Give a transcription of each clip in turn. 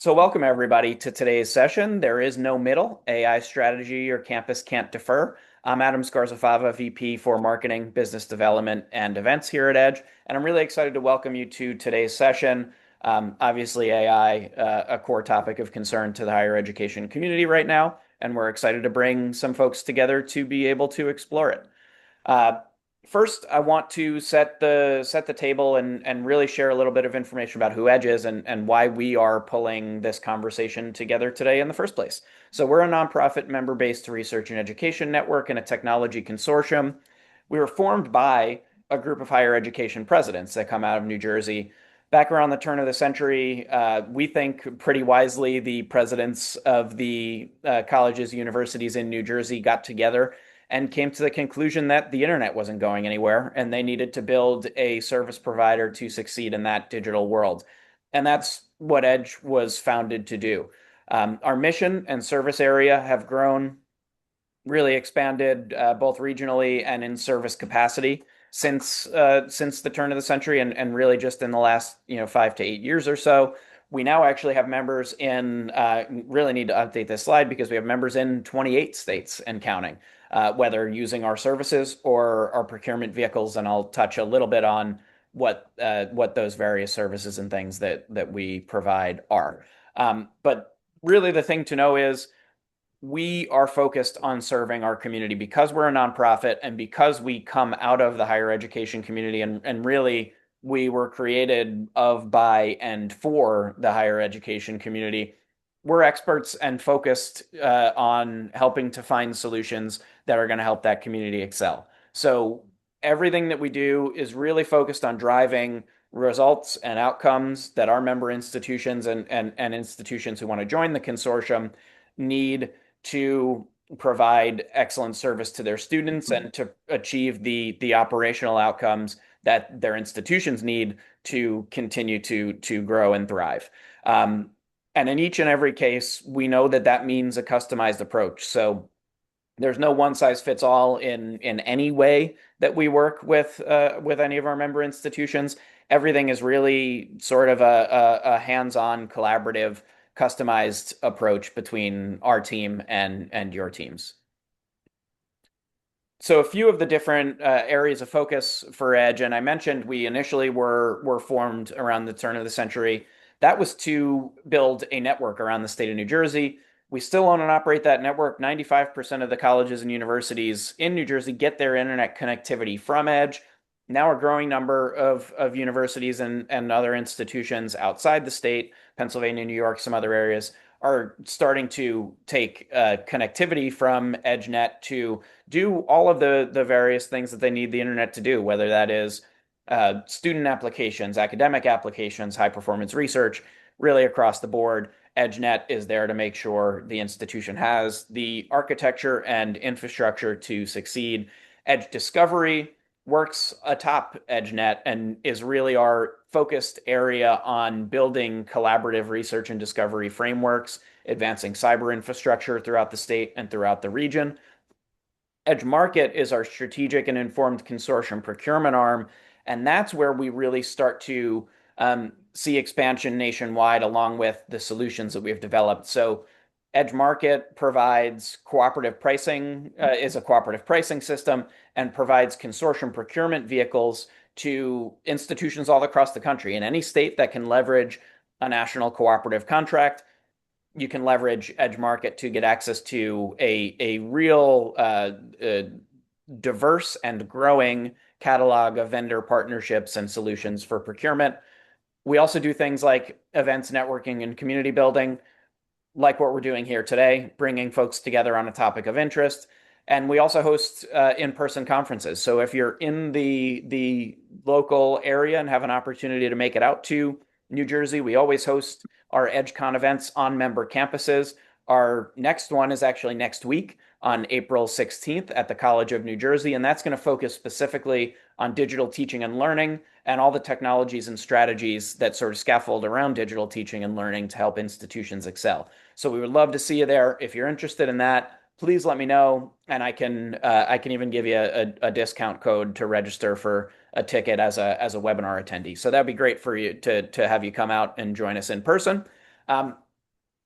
So welcome everybody to today's session. There is no middle. AI strategy, your campus can't defer. I'm Adam Scarzafava, VP for Marketing, Business Development, and Events here at Edge, and I'm really excited to welcome you to today's session. Obviously, AI, a core topic of concern to the higher education community right now, and we're excited to bring some folks together to be able to explore it. Uh, First, I want to set the table and really share a little bit of information about who Edge is and why we are pulling this conversation together today in the first place. So we're a nonprofit member-based research and education network and a technology consortium. We were formed by a group of higher education presidents that come out of New Jersey. Back around the turn of the century, we think pretty wisely the presidents of the colleges, universities in New Jersey got together and came to the conclusion that the internet wasn't going anywhere and they needed to build a service provider to succeed in that digital world. And that's what Edge was founded to do. Our mission and service area have grown, really expanded both regionally and in service capacity since the turn of the century, and really just in the last 5 to 8 years or so. We now actually have members in, really need to update this slide because we have members in 28 states and counting, whether using our services or our procurement vehicles. And I'll touch a little bit on what those various services and things that we provide are. But really the thing to know is we are focused on serving our community because we're a nonprofit and because we come out of the higher education community, and really we were created of, by, and for the higher education community. We're experts and focused on helping to find solutions that are going to help that community excel. So everything that we do is really focused on driving results and outcomes that our member institutions and institutions who want to join the consortium need to provide excellent service to their students and to achieve the operational outcomes that their institutions need to continue to grow and thrive. And in each and every case, we know that that means a customized approach. So there's no one size fits all in any way that we work with any of our member institutions. Everything is really sort of a hands-on, collaborative, customized approach between our team and your teams. So a few of the different areas of focus for Edge, and I mentioned we initially were formed around the turn of the century. That was to build a network around the state of New Jersey. We still own and operate that network. 95% of the colleges and universities in New Jersey get their internet connectivity from Edge. Now a growing number of universities and other institutions outside the state, Pennsylvania, New York, some other areas, are starting to take connectivity from EdgeNet to do all of the various things that they need the internet to do, whether that is student applications, academic applications, high performance research, really across the board. EdgeNet is there to make sure the institution has the architecture and infrastructure to succeed. Edge Discovery works atop EdgeNet and is really our focused area on building collaborative research and discovery frameworks, advancing cyber infrastructure throughout the state and throughout the region. Edge Market is our strategic and informed consortium procurement arm, and that's where we really start to see expansion nationwide along with the solutions that we've developed. So Edge Market provides cooperative pricing, is a cooperative pricing system, and provides consortium procurement vehicles to institutions all across the country. In any state that can leverage a national cooperative contract, you can leverage Edge Market to get access to a real diverse and growing catalog of vendor partnerships and solutions for procurement. We also do things like events, networking, and community building, like what we're doing here today, bringing folks together on a topic of interest. And we also host in-person conferences. So if you're in the local area and have an opportunity to make it out to New Jersey, we always host our EdgeCon events on member campuses. Our next one is actually next week on April 16th at the College of New Jersey, and that's going to focus specifically on digital teaching and learning and all the technologies and strategies that sort of scaffold around digital teaching and learning to help institutions excel. So we would love to see you there. If you're interested in that, please let me know, and I can even give you a discount code to register for a ticket as a webinar attendee. So that'd be great for you to have you come out and join us in person.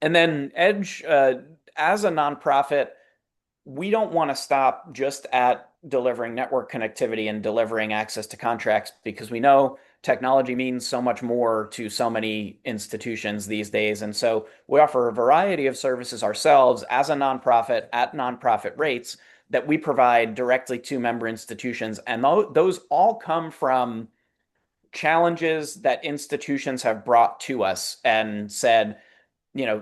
And then Edge, as a nonprofit, we don't want to stop just at delivering network connectivity and delivering access to contracts because we know technology means so much more to so many institutions these days. And so we offer a variety of services ourselves as a nonprofit at nonprofit rates that we provide directly to member institutions. And those all come from challenges that institutions have brought to us and said,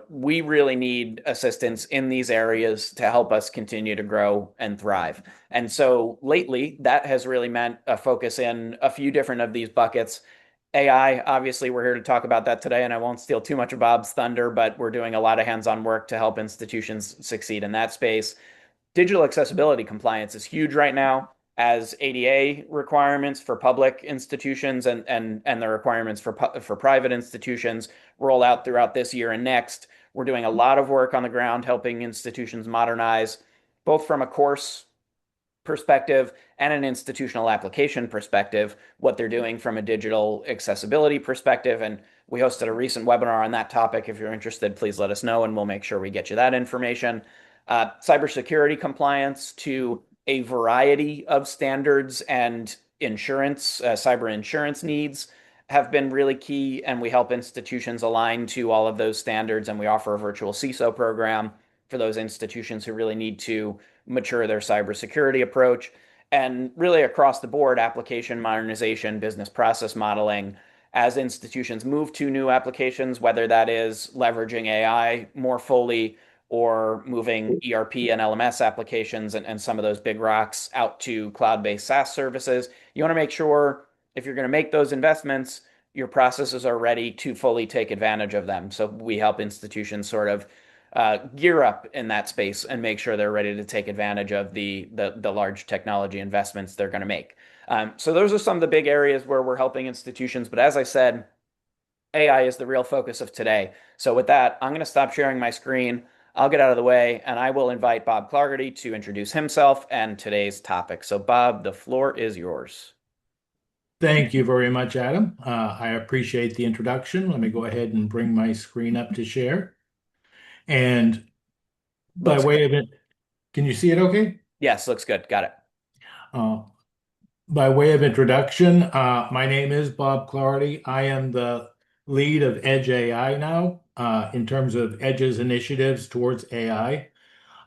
we really need assistance in these areas to help us continue to grow and thrive. And so lately, that has really meant a focus in a few different of these buckets. AI, obviously, we're here to talk about that today, and I won't steal too much of Bob's thunder, but we're doing a lot of hands on work to help institutions succeed in that space. Digital accessibility compliance is huge right now as ADA requirements for public institutions and the requirements for private institutions roll out throughout this year and next. We're doing a lot of work on the ground helping institutions modernize, both from a course perspective and an institutional application perspective, what they're doing from a digital accessibility perspective. And we hosted a recent webinar on that topic. If you're interested, please let us know and we'll make sure we get you that information. Cybersecurity compliance to a variety of standards and insurance, cyber insurance needs have been really key, and we help institutions align to all of those standards. And we offer a virtual CISO program for those institutions who really need to mature their cybersecurity approach. And really across the board, application modernization, business process modeling, as institutions move to new applications, whether that is leveraging AI more fully or moving ERP and LMS applications and some of those big rocks out to cloud-based SaaS services. You want to make sure if you're going to make those investments, your processes are ready to fully take advantage of them. So we help institutions sort of gear up in that space and make sure they're ready to take advantage of the large technology investments they're going to make. So those are some of the big areas where we're helping institutions. But as I said, AI is the real focus of today. So with that, I'm going to stop sharing my screen. I'll get out of the way and I will invite Bob Clougherty to introduce himself and today's topic. So Bob, the floor is yours. Thank you very much, Adam. I appreciate the introduction. Let me go ahead and bring my screen up to share. And by Looks good. way of it, can you see it okay? Yes, looks good. Got it. Uh, by way of introduction, my name is Bob Clougherty. I am the lead of Edge AI now, in terms of Edge's initiatives towards AI.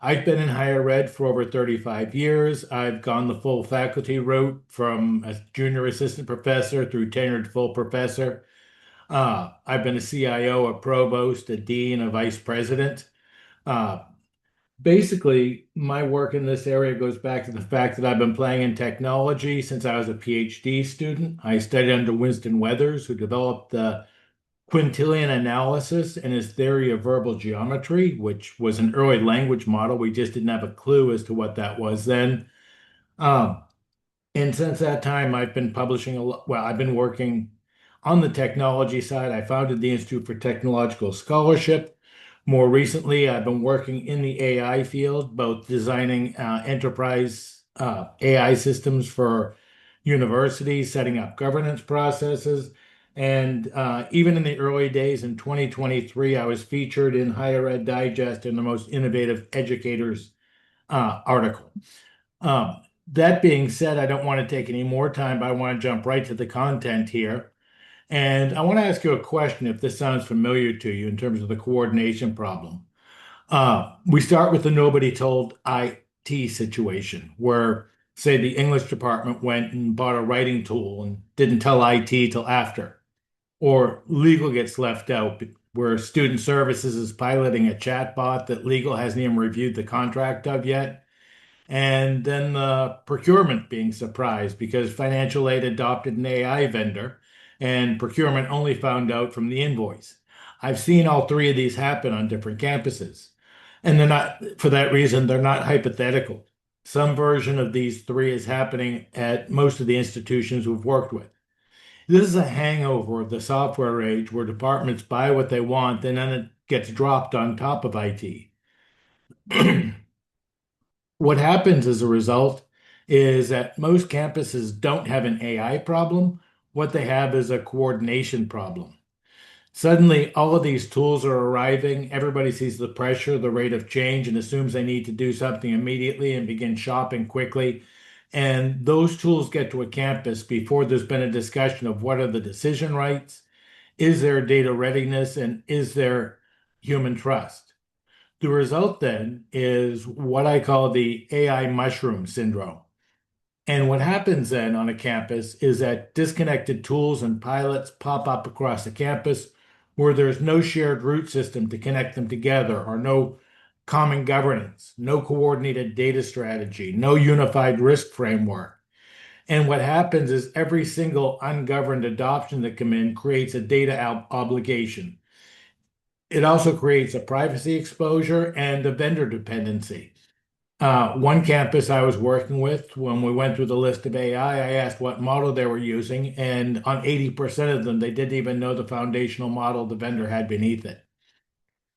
I've been in higher ed for over 35 years. I've gone the full faculty route from a junior assistant professor through tenured full professor. I've been a CIO, a provost, a dean, a vice president. Uh, Basically, my work in this area goes back to the fact that I've been playing in technology since I was a PhD student. I studied under Winston Weathers, who developed the quintillion analysis and his theory of verbal geometry, which was an early language model. We just didn't have a clue as to what that was then. Um, and since that time, I've been publishing a lot. Well, I've been working on the technology side. I founded the Institute for Technological Scholarship. More recently, I've been working in the AI field, both designing enterprise AI systems for universities, setting up governance processes. And even in the early days in 2023, I was featured in Higher Ed Digest in the Most Innovative Educators article. Um, that being said, I don't want to take any more time, but I want to jump right to the content here. And I want to ask you a question if this sounds familiar to you in terms of the coordination problem. We start with the nobody told IT situation, where, say, the English department went and bought a writing tool and didn't tell IT till after, or legal gets left out, where student services is piloting a chatbot that legal hasn't even reviewed the contract of yet. And then the procurement being surprised because financial aid adopted an AI vendor and procurement only found out from the invoice. I've seen all three of these happen on different campuses. And they're not, for that reason, they're not hypothetical. Some version of these three is happening at most of the institutions we've worked with. This is a hangover of the software age where departments buy what they want and then it gets dropped on top of IT. What happens as a result is that most campuses don't have an AI problem. What they have is a coordination problem. Suddenly, all of these tools are arriving. Everybody sees the pressure, the rate of change, and assumes they need to do something immediately and begin shopping quickly. And those tools get to a campus before there's been a discussion of what are the decision rights, is there data readiness, and is there human trust? The result then is what I call the AI mushroom syndrome. And what happens then on a campus is that disconnected tools and pilots pop up across the campus where there's no shared root system to connect them together, or no common governance, no coordinated data strategy, no unified risk framework. And what happens is every single ungoverned adoption that come in creates a data obligation. It also creates a privacy exposure and a vendor dependency. One campus I was working with, when we went through the list of AI, I asked what model they were using, and on 80% of them, they didn't even know the foundational model the vendor had beneath it.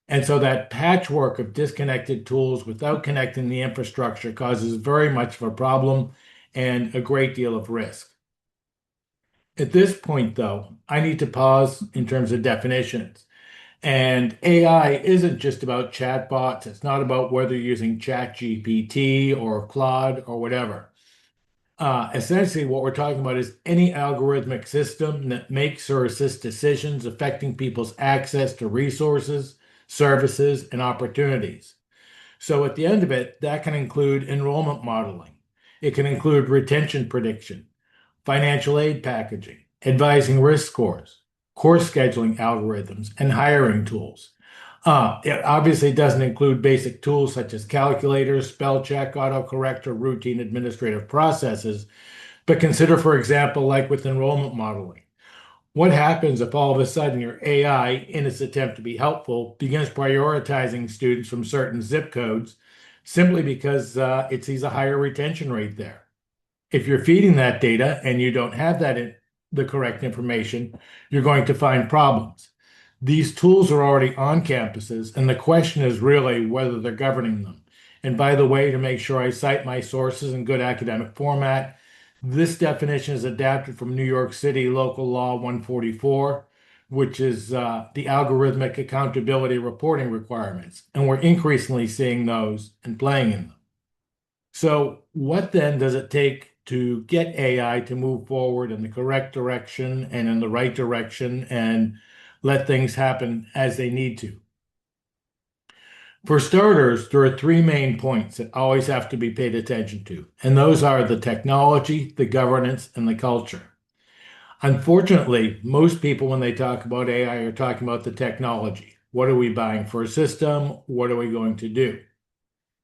And so that patchwork of disconnected tools without connecting the infrastructure causes very much of a problem and a great deal of risk. At this point, though, I need to pause in terms of definitions. And AI isn't just about chatbots. It's not about whether you're using ChatGPT or Claude or whatever. Essentially, what we're talking about is any algorithmic system that makes or assists decisions affecting people's access to resources, services, and opportunities. So at the end of it, that can include enrollment modeling. It can include retention prediction, financial aid packaging, advising risk scores, course scheduling algorithms, and hiring tools. It obviously doesn't include basic tools such as calculators, spell check, autocorrect, or routine administrative processes, but consider, for example, like with enrollment modeling. What happens if all of a sudden your AI, in its attempt to be helpful, begins prioritizing students from certain zip codes simply because it sees a higher retention rate there? If you're feeding that data and you don't have the correct information, you're going to find problems. These tools are already on campuses, and the question is really whether they're governing them. And by the way, to make sure I cite my sources in good academic format, this definition is adapted from New York City Local Law 144, which is the algorithmic accountability reporting requirements. And we're increasingly seeing those and playing in them. So, what then does it take to get AI to move forward in the correct direction and in the right direction and let things happen as they need to? For starters, there are three main points that always have to be paid attention to, and those are the technology, the governance, and the culture. Unfortunately, most people, when they talk about AI, are talking about the technology. What are we buying for a system? What are we going to do?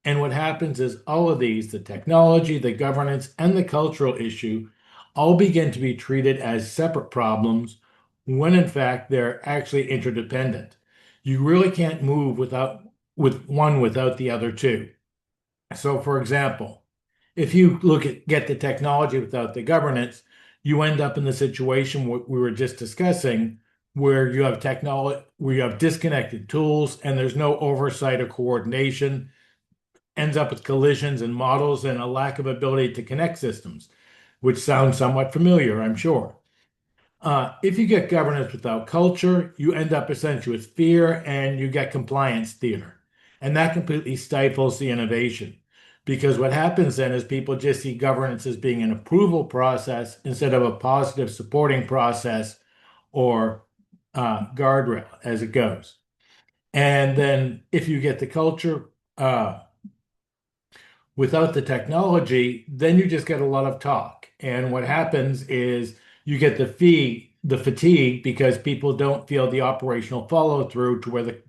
And what happens is all of these, the technology, the governance, and the cultural issue, all begin to be treated as separate problems when in fact they're actually interdependent. You really can't move with one without the other two. So for example, if you get the technology without the governance, you end up in the situation what we were just discussing, where you have technology, where you have disconnected tools and there's no oversight or coordination, ends up with collisions and models and a lack of ability to connect systems, which sounds somewhat familiar, I'm sure. If you get governance without culture, you end up essentially with fear and you get compliance theater. And that completely stifles the innovation. Because what happens then is people just see governance as being an approval process instead of a positive supporting process or guardrail as it goes. And then if you get the culture, without the technology, then you just get a lot of talk. And what happens is you get the fatigue because people don't feel the operational follow through to where the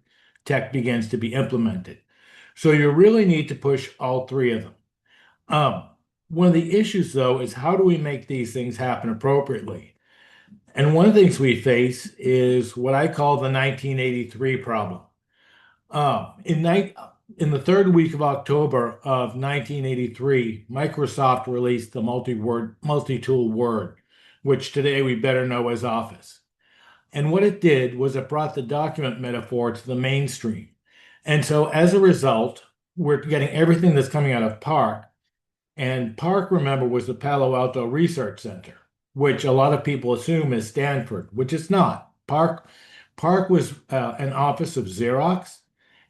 tech begins to be implemented. So you really need to push all three of them. Um, One of the issues, though, is how do we make these things happen appropriately? And one of the things we face is what I call the 1983 problem. Uh, in, ni- in the third week of October of 1983, Microsoft released the multi-tool Word, which today we better know as Office. And what it did was it brought the document metaphor to the mainstream. And so as a result, we're getting everything that's coming out of PARC. And PARC, remember, was the Palo Alto Research Center, which a lot of people assume is Stanford, which it's not. PARC Park was an office of Xerox,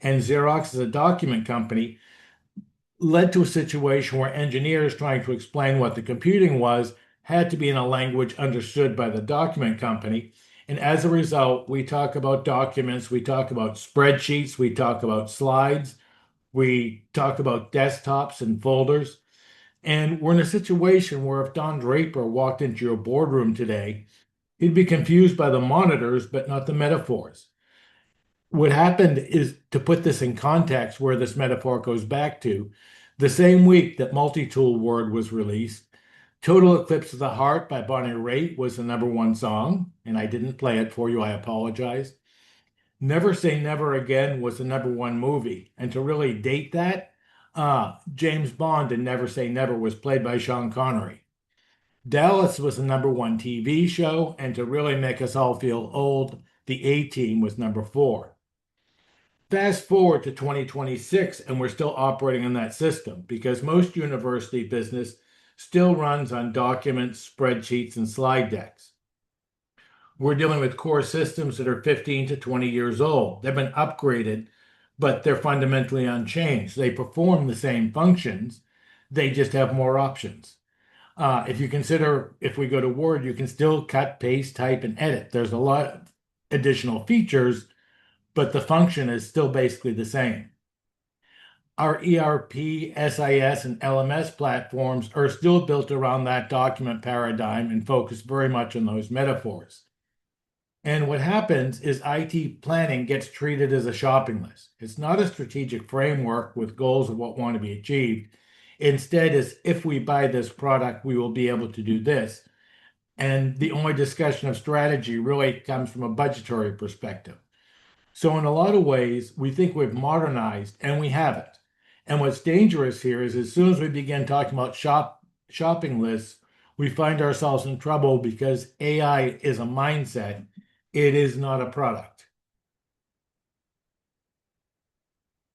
and Xerox is a document company, led to a situation where engineers trying to explain what the computing was had to be in a language understood by the document company. And as a result, we talk about documents, we talk about spreadsheets, we talk about slides, we talk about desktops and folders. And we're in a situation where if Don Draper walked into your boardroom today, he'd be confused by the monitors, but not the metaphors. What happened is, to put this in context, where this metaphor goes back to, the same week that Multi-Tool Word was released, Total Eclipse of the Heart by Bonnie Raitt was the number one song, and I didn't play it for you, I apologize. Never Say Never Again was the number one movie. And to really date that, James Bond in Never Say Never was played by Sean Connery. Dallas was the number one TV show, and to really make us all feel old, The A-Team was number four. Fast forward to 2026, and we're still operating in that system because most university business still runs on documents, spreadsheets, and slide decks. We're dealing with core systems that are 15 to 20 years old. They've been upgraded, but they're fundamentally unchanged. They perform the same functions, they just have more options. If you consider, if we go to Word, you can still cut, paste, type, and edit. There's a lot of additional features, but the function is still basically the same. Our ERP, SIS, and LMS platforms are still built around that document paradigm and focus very much on those metaphors. And what happens is IT planning gets treated as a shopping list. It's not a strategic framework with goals of what want to be achieved. Instead, is if we buy this product, we will be able to do this. And the only discussion of strategy really comes from a budgetary perspective. So in a lot of ways, we think we've modernized and we haven't. And what's dangerous here is as soon as we begin talking about shopping lists, we find ourselves in trouble because AI is a mindset. It is not a product.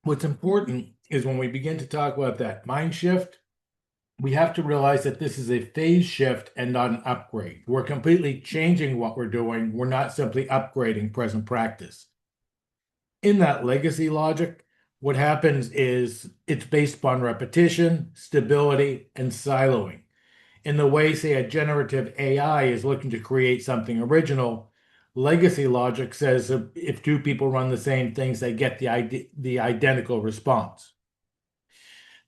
What's important is when we begin to talk about that mind shift, we have to realize that this is a phase shift and not an upgrade. We're completely changing what we're doing. We're not simply upgrading present practice. In that legacy logic, what happens is it's based upon repetition, stability, and siloing. In the way, say, a generative AI is looking to create something original, legacy logic says if two people run the same things, they get the identical response.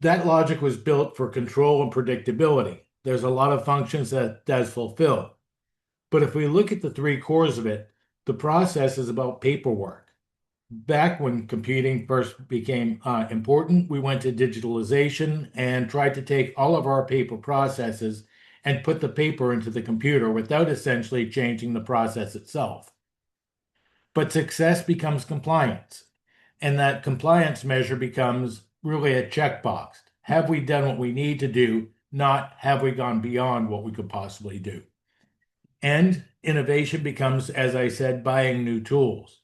That logic was built for control and predictability. There's a lot of functions that does fulfill. But if we look at the three cores of it, the process is about paperwork. Back when computing first became important, we went to digitalization and tried to take all of our paper processes and put the paper into the computer without essentially changing the process itself. But success becomes compliance, and that compliance measure becomes really a checkbox. Have we done what we need to do, not have we gone beyond what we could possibly do? And innovation becomes, as I said, buying new tools.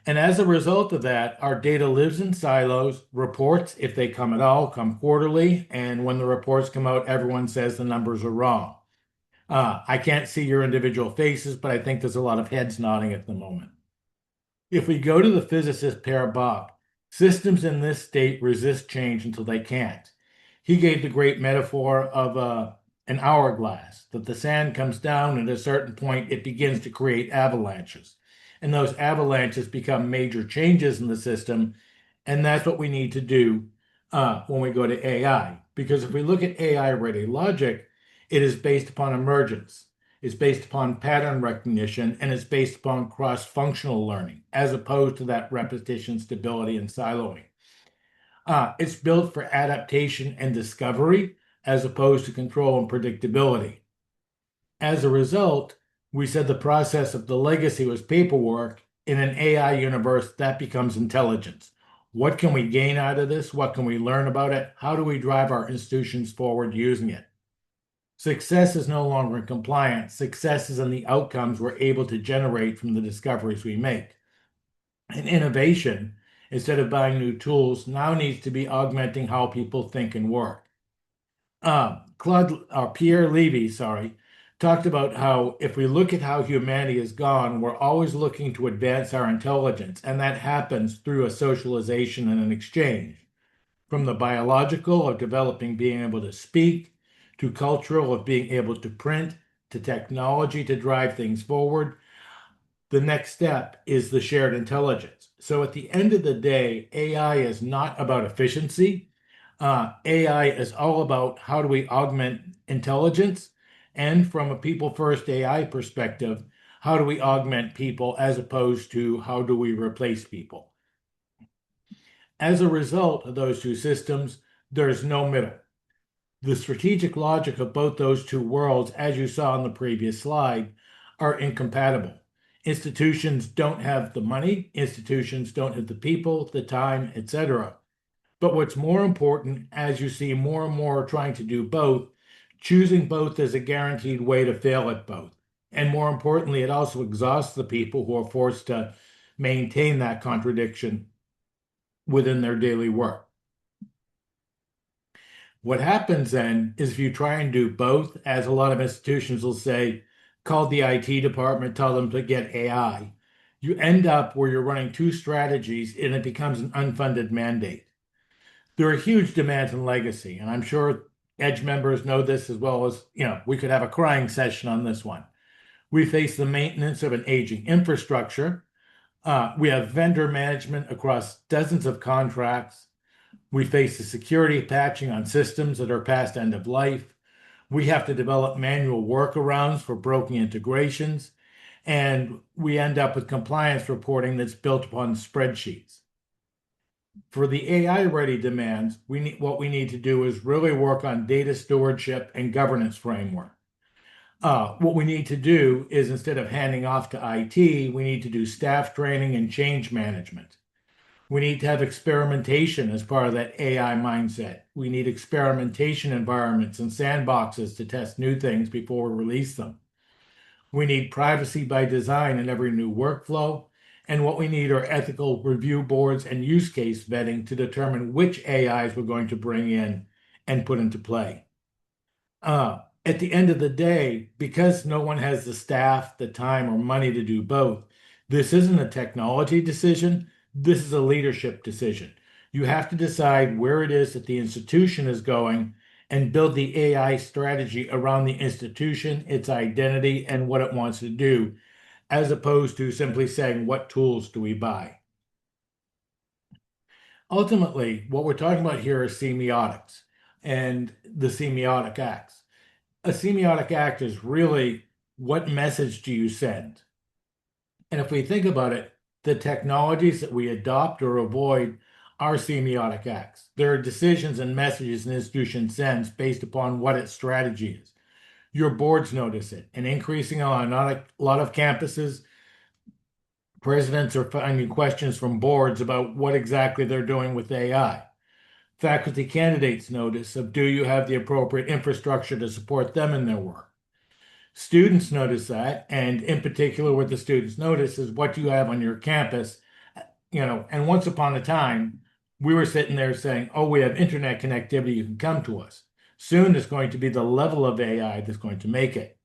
And as a result of that, our data lives in silos. Reports, if they come at all, come quarterly. And when the reports come out, everyone says the numbers are wrong. I can't see your individual faces, but I think there's a lot of heads nodding at the moment. If we go to the physicist Per Bach, systems in this state resist change until they can't. He gave the great metaphor of an hourglass, that the sand comes down and at a certain point it begins to create avalanches. And those avalanches become major changes in the system. And that's what we need to do when we go to AI. Because if we look at AI-ready logic, it is based upon emergence. It's based upon pattern recognition, and it's based upon cross-functional learning, as opposed to that repetition, stability, and siloing. It's built for adaptation and discovery, as opposed to control and predictability. As a result, we said the process of the legacy was paperwork. In an AI universe, that becomes intelligence. What can we gain out of this? What can we learn about it? How do we drive our institutions forward using it? Success is no longer in compliance. Success is in the outcomes we're able to generate from the discoveries we make. And innovation, instead of buying new tools, now needs to be augmenting how people think and work. Pierre Levy, talked about how if we look at how humanity has gone, we're always looking to advance our intelligence, and that happens through a socialization and an exchange. From the biological of developing being able to speak, to cultural of being able to print, to technology to drive things forward, the next step is the shared intelligence. So at the end of the day, AI is not about efficiency. AI is all about how do we augment intelligence, and from a people first AI perspective, how do we augment people as opposed to how do we replace people? As a result of those two systems, there's no middle. The strategic logic of both those two worlds, as you saw in the previous slide, are incompatible. Institutions don't have the money, institutions don't have the people, the time, etc. But what's more important, as you see more and more trying to do both, choosing both is a guaranteed way to fail at both. And more importantly, it also exhausts the people who are forced to maintain that contradiction within their daily work. What happens then is if you try and do both, as a lot of institutions will say, call the IT department, tell them to get AI, you end up where you're running two strategies and it becomes an unfunded mandate. There are huge demands in legacy, and I'm sure Edge members know this as well as, we could have a crying session on this one. We face the maintenance of an aging infrastructure. We have vendor management across dozens of contracts. We face the security patching on systems that are past end of life. We have to develop manual workarounds for broken integrations. And we end up with compliance reporting that's built upon spreadsheets. For the AI-ready demands, what we need to do is really work on data stewardship and governance framework. What we need to do is instead of handing off to IT, we need to do staff training and change management. We need to have experimentation as part of that AI mindset. We need experimentation environments and sandboxes to test new things before we release them. We need privacy by design in every new workflow. And what we need are ethical review boards and use case vetting to determine which AIs we're going to bring in and put into play. At the end of the day, because no one has the staff, the time, or money to do both, this isn't a technology decision. This is a leadership decision. You have to decide where it is that the institution is going and build the AI strategy around the institution, its identity, and what it wants to do, as opposed to simply saying, what tools do we buy? Ultimately, what we're talking about here is semiotics and the semiotic acts. A semiotic act is really what message do you send? And if we think about it, the technologies that we adopt or avoid are semiotic acts. There are decisions and messages an institution sends based upon what its strategy is. Your boards notice it, and increasing on a lot of campuses, presidents are finding questions from boards about what exactly they're doing with AI. Faculty candidates notice of do you have the appropriate infrastructure to support them in their work. Students notice that, and in particular, what the students notice is what you have on your campus. And once upon a time, we were sitting there saying, oh, we have internet connectivity, you can come to us. Soon it's going to be the level of AI that's going to make it.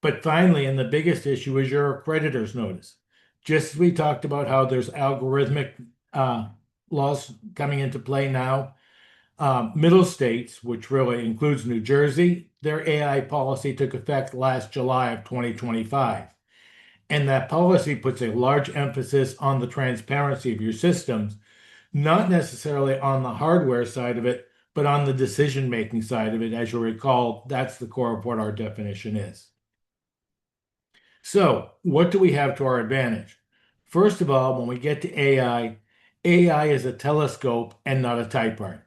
But finally, and the biggest issue is your accreditors notice. Just as we talked about how there's algorithmic laws coming into play now, middle states, which really includes New Jersey, their AI policy took effect last July of 2025. And that policy puts a large emphasis on the transparency of your systems, not necessarily on the hardware side of it, but on the decision-making side of it. As you'll recall, that's the core of what our definition is. So, what do we have to our advantage? First of all, when we get to AI, AI is a telescope and not a typewriter.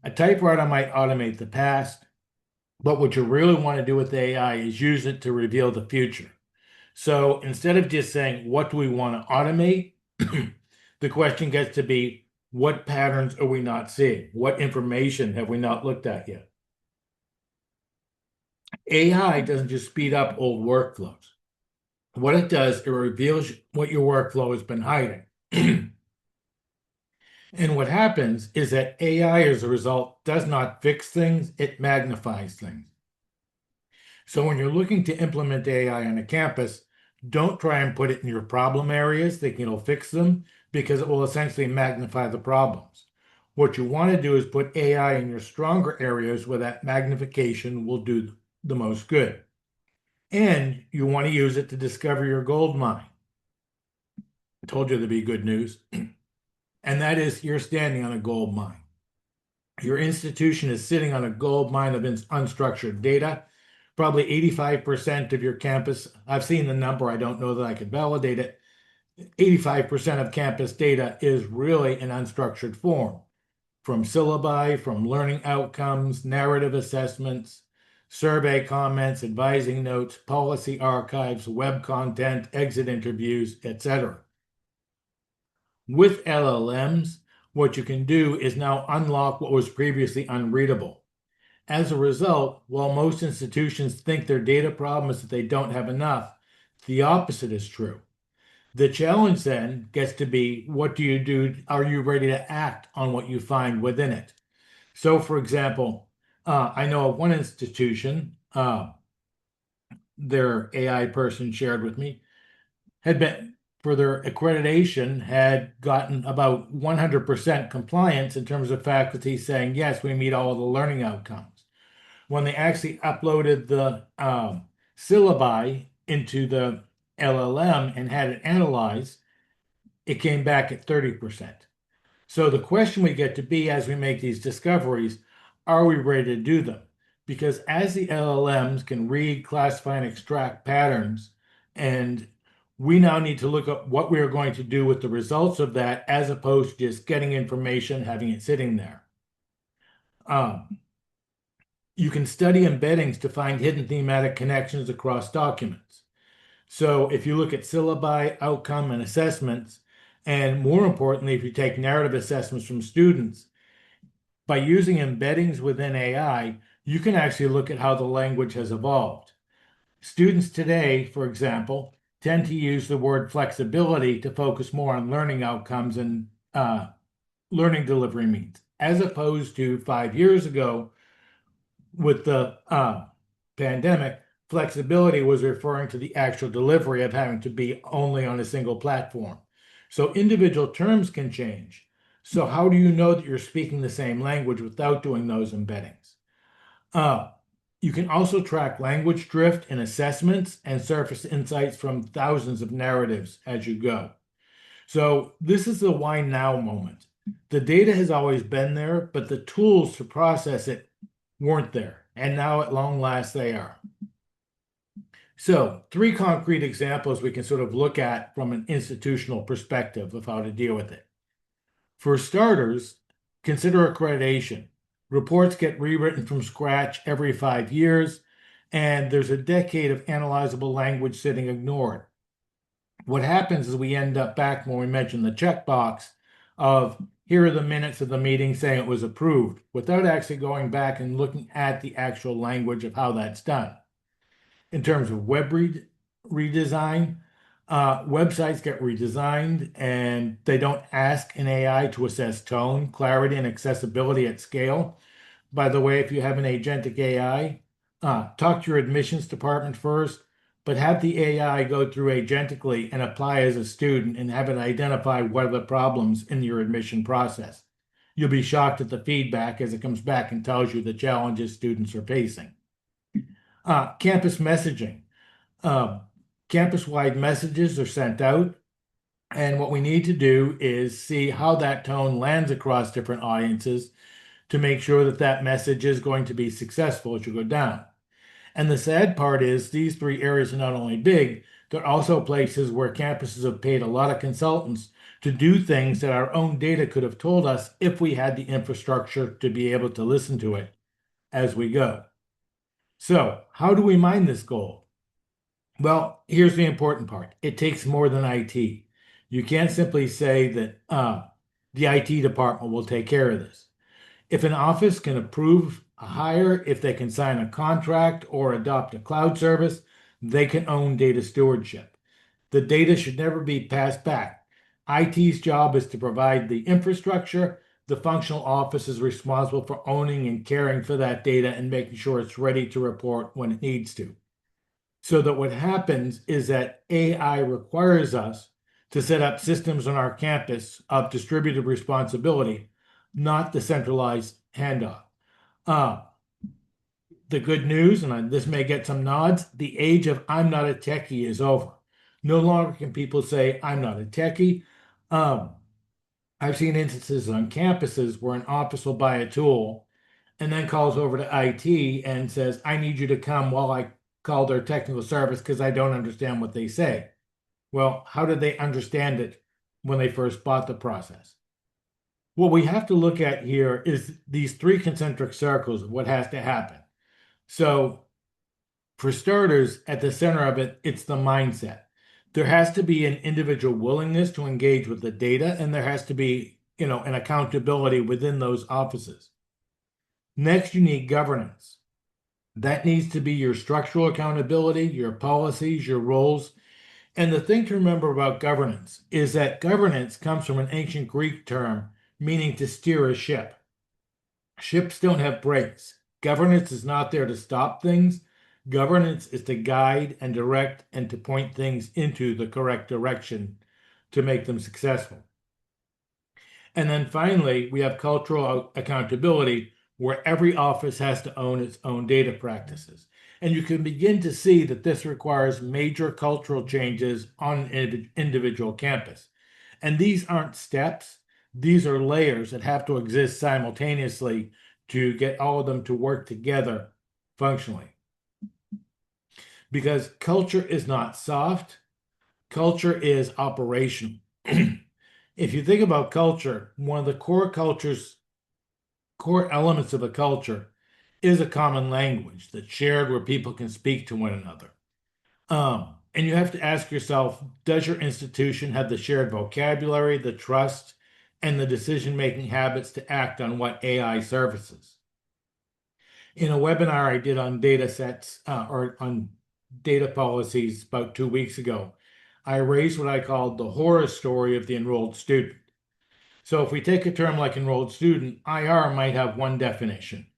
A typewriter might automate the past, but what you really want to do with AI is use it to reveal the future. So instead of just saying, what do we want to automate? The question gets to be, what patterns are we not seeing? What information have we not looked at yet? AI doesn't just speed up old workflows. What it does, it reveals what your workflow has been hiding. And what happens is that AI, as a result, does not fix things, it magnifies things. So when you're looking to implement AI on a campus, don't try and put it in your problem areas thinking it'll fix them because it will essentially magnify the problems. What you want to do is put AI in your stronger areas where that magnification will do the most good. And you want to use it to discover your gold mine. I told you there'd be good news. And that is you're standing on a gold mine. Your institution is sitting on a gold mine of unstructured data. Probably 85% of your campus, I've seen the number, I don't know that I can validate it. 85% of campus data is really in unstructured form, from syllabi, from learning outcomes, narrative assessments, survey comments, advising notes, policy archives, web content, exit interviews, etc. With LLMs, what you can do is now unlock what was previously unreadable. As a result, while most institutions think their data problem is that they don't have enough, the opposite is true. The challenge then gets to be, what do you do? Are you ready to act on what you find within it? So, for example, I know of one institution, their AI person shared with me, had been for their accreditation, had gotten about 100% compliance in terms of faculty saying, yes, we meet all of the learning outcomes. When they actually uploaded the syllabi into the LLM and had it analyzed, it came back at 30%. So the question we get to be as we make these discoveries, are we ready to do them? Because as the LLMs can read, classify, and extract patterns, and we now need to look at what we are going to do with the results of that as opposed to just getting information, having it sitting there. You can study embeddings to find hidden thematic connections across documents. So if you look at syllabi, outcome, and assessments, and more importantly, if you take narrative assessments from students, by using embeddings within AI, you can actually look at how the language has evolved. Students today, for example, tend to use the word flexibility to focus more on learning outcomes and learning delivery means, as opposed to 5 years ago with the pandemic, flexibility was referring to the actual delivery of having to be only on a single platform. So individual terms can change. So how do you know that you're speaking the same language without doing those embeddings? Uh, you can also track language drift in assessments and surface insights from thousands of narratives as you go. So this is the why now moment. The data has always been there, but the tools to process it weren't there. And now at long last they are. So 3 concrete examples we can sort of look at from an institutional perspective of how to deal with it. For starters, consider accreditation. Reports get rewritten from scratch every 5 years, and there's a decade of analyzable language sitting ignored. What happens is we end up back when we mentioned the checkbox of here are the minutes of the meeting saying it was approved, without actually going back and looking at the actual language of how that's done. In terms of redesign, websites get redesigned and they don't ask an AI to assess tone, clarity, and accessibility at scale. By the way, if you have an agentic AI, talk to your admissions department first, but have the AI go through agentically and apply as a student and have it identify what are the problems in your admission process. You'll be shocked at the feedback as it comes back and tells you the challenges students are facing. Campus messaging. Campus-wide messages are sent out, and what we need to do is see how that tone lands across different audiences to make sure that that message is going to be successful as you go down. And the sad part is these 3 areas are not only big, they're also places where campuses have paid a lot of consultants to do things that our own data could have told us if we had the infrastructure to be able to listen to it as we go. So how do we mine this gold? Well, here's the important part. It takes more than IT. You can't simply say that the IT department will take care of this. If an office can approve a hire, if they can sign a contract or adopt a cloud service, they can own data stewardship. The data should never be passed back. IT's job is to provide the infrastructure. the functional office is responsible for owning and caring for that data and making sure it's ready to report when it needs to. So that what happens is that AI requires us to set up systems on our campus of distributed responsibility, not the centralized handoff. Uh, the good news, and this may get some nods, the age of I'm not a techie is over. No longer can people say, I'm not a techie. Um, I've seen instances on campuses where an office will buy a tool and then calls over to IT and says, I need you to come while I call their technical service because I don't understand what they say. Well, how did they understand it when they first bought the process? What we have to look at here is these three concentric circles of what has to happen. So, for starters, at the center of it, it's the mindset. There has to be an individual willingness to engage with the data, and there has to be, an accountability within those offices. Next, you need governance. That needs to be your structural accountability, your policies, your roles. And the thing to remember about governance is that governance comes from an ancient Greek term meaning to steer a ship. Ships don't have brakes. Governance is not there to stop things. Governance is to guide and direct and to point things into the correct direction to make them successful. And then finally, we have cultural accountability, where every office has to own its own data practices. And you can begin to see that this requires major cultural changes on an individual campus. And these aren't steps, these are layers that have to exist simultaneously to get all of them to work together functionally. Because culture is not soft, culture is operational. If you think about culture, one of the core elements of a culture is a common language that's shared where people can speak to one another. And you have to ask yourself, does your institution have the shared vocabulary, the trust, and the decision-making habits to act on what AI services? In a webinar I did on data sets or on data policies about 2 weeks ago, I raised what I called the horror story of the enrolled student. So if we take a term like enrolled student, IR might have one definition.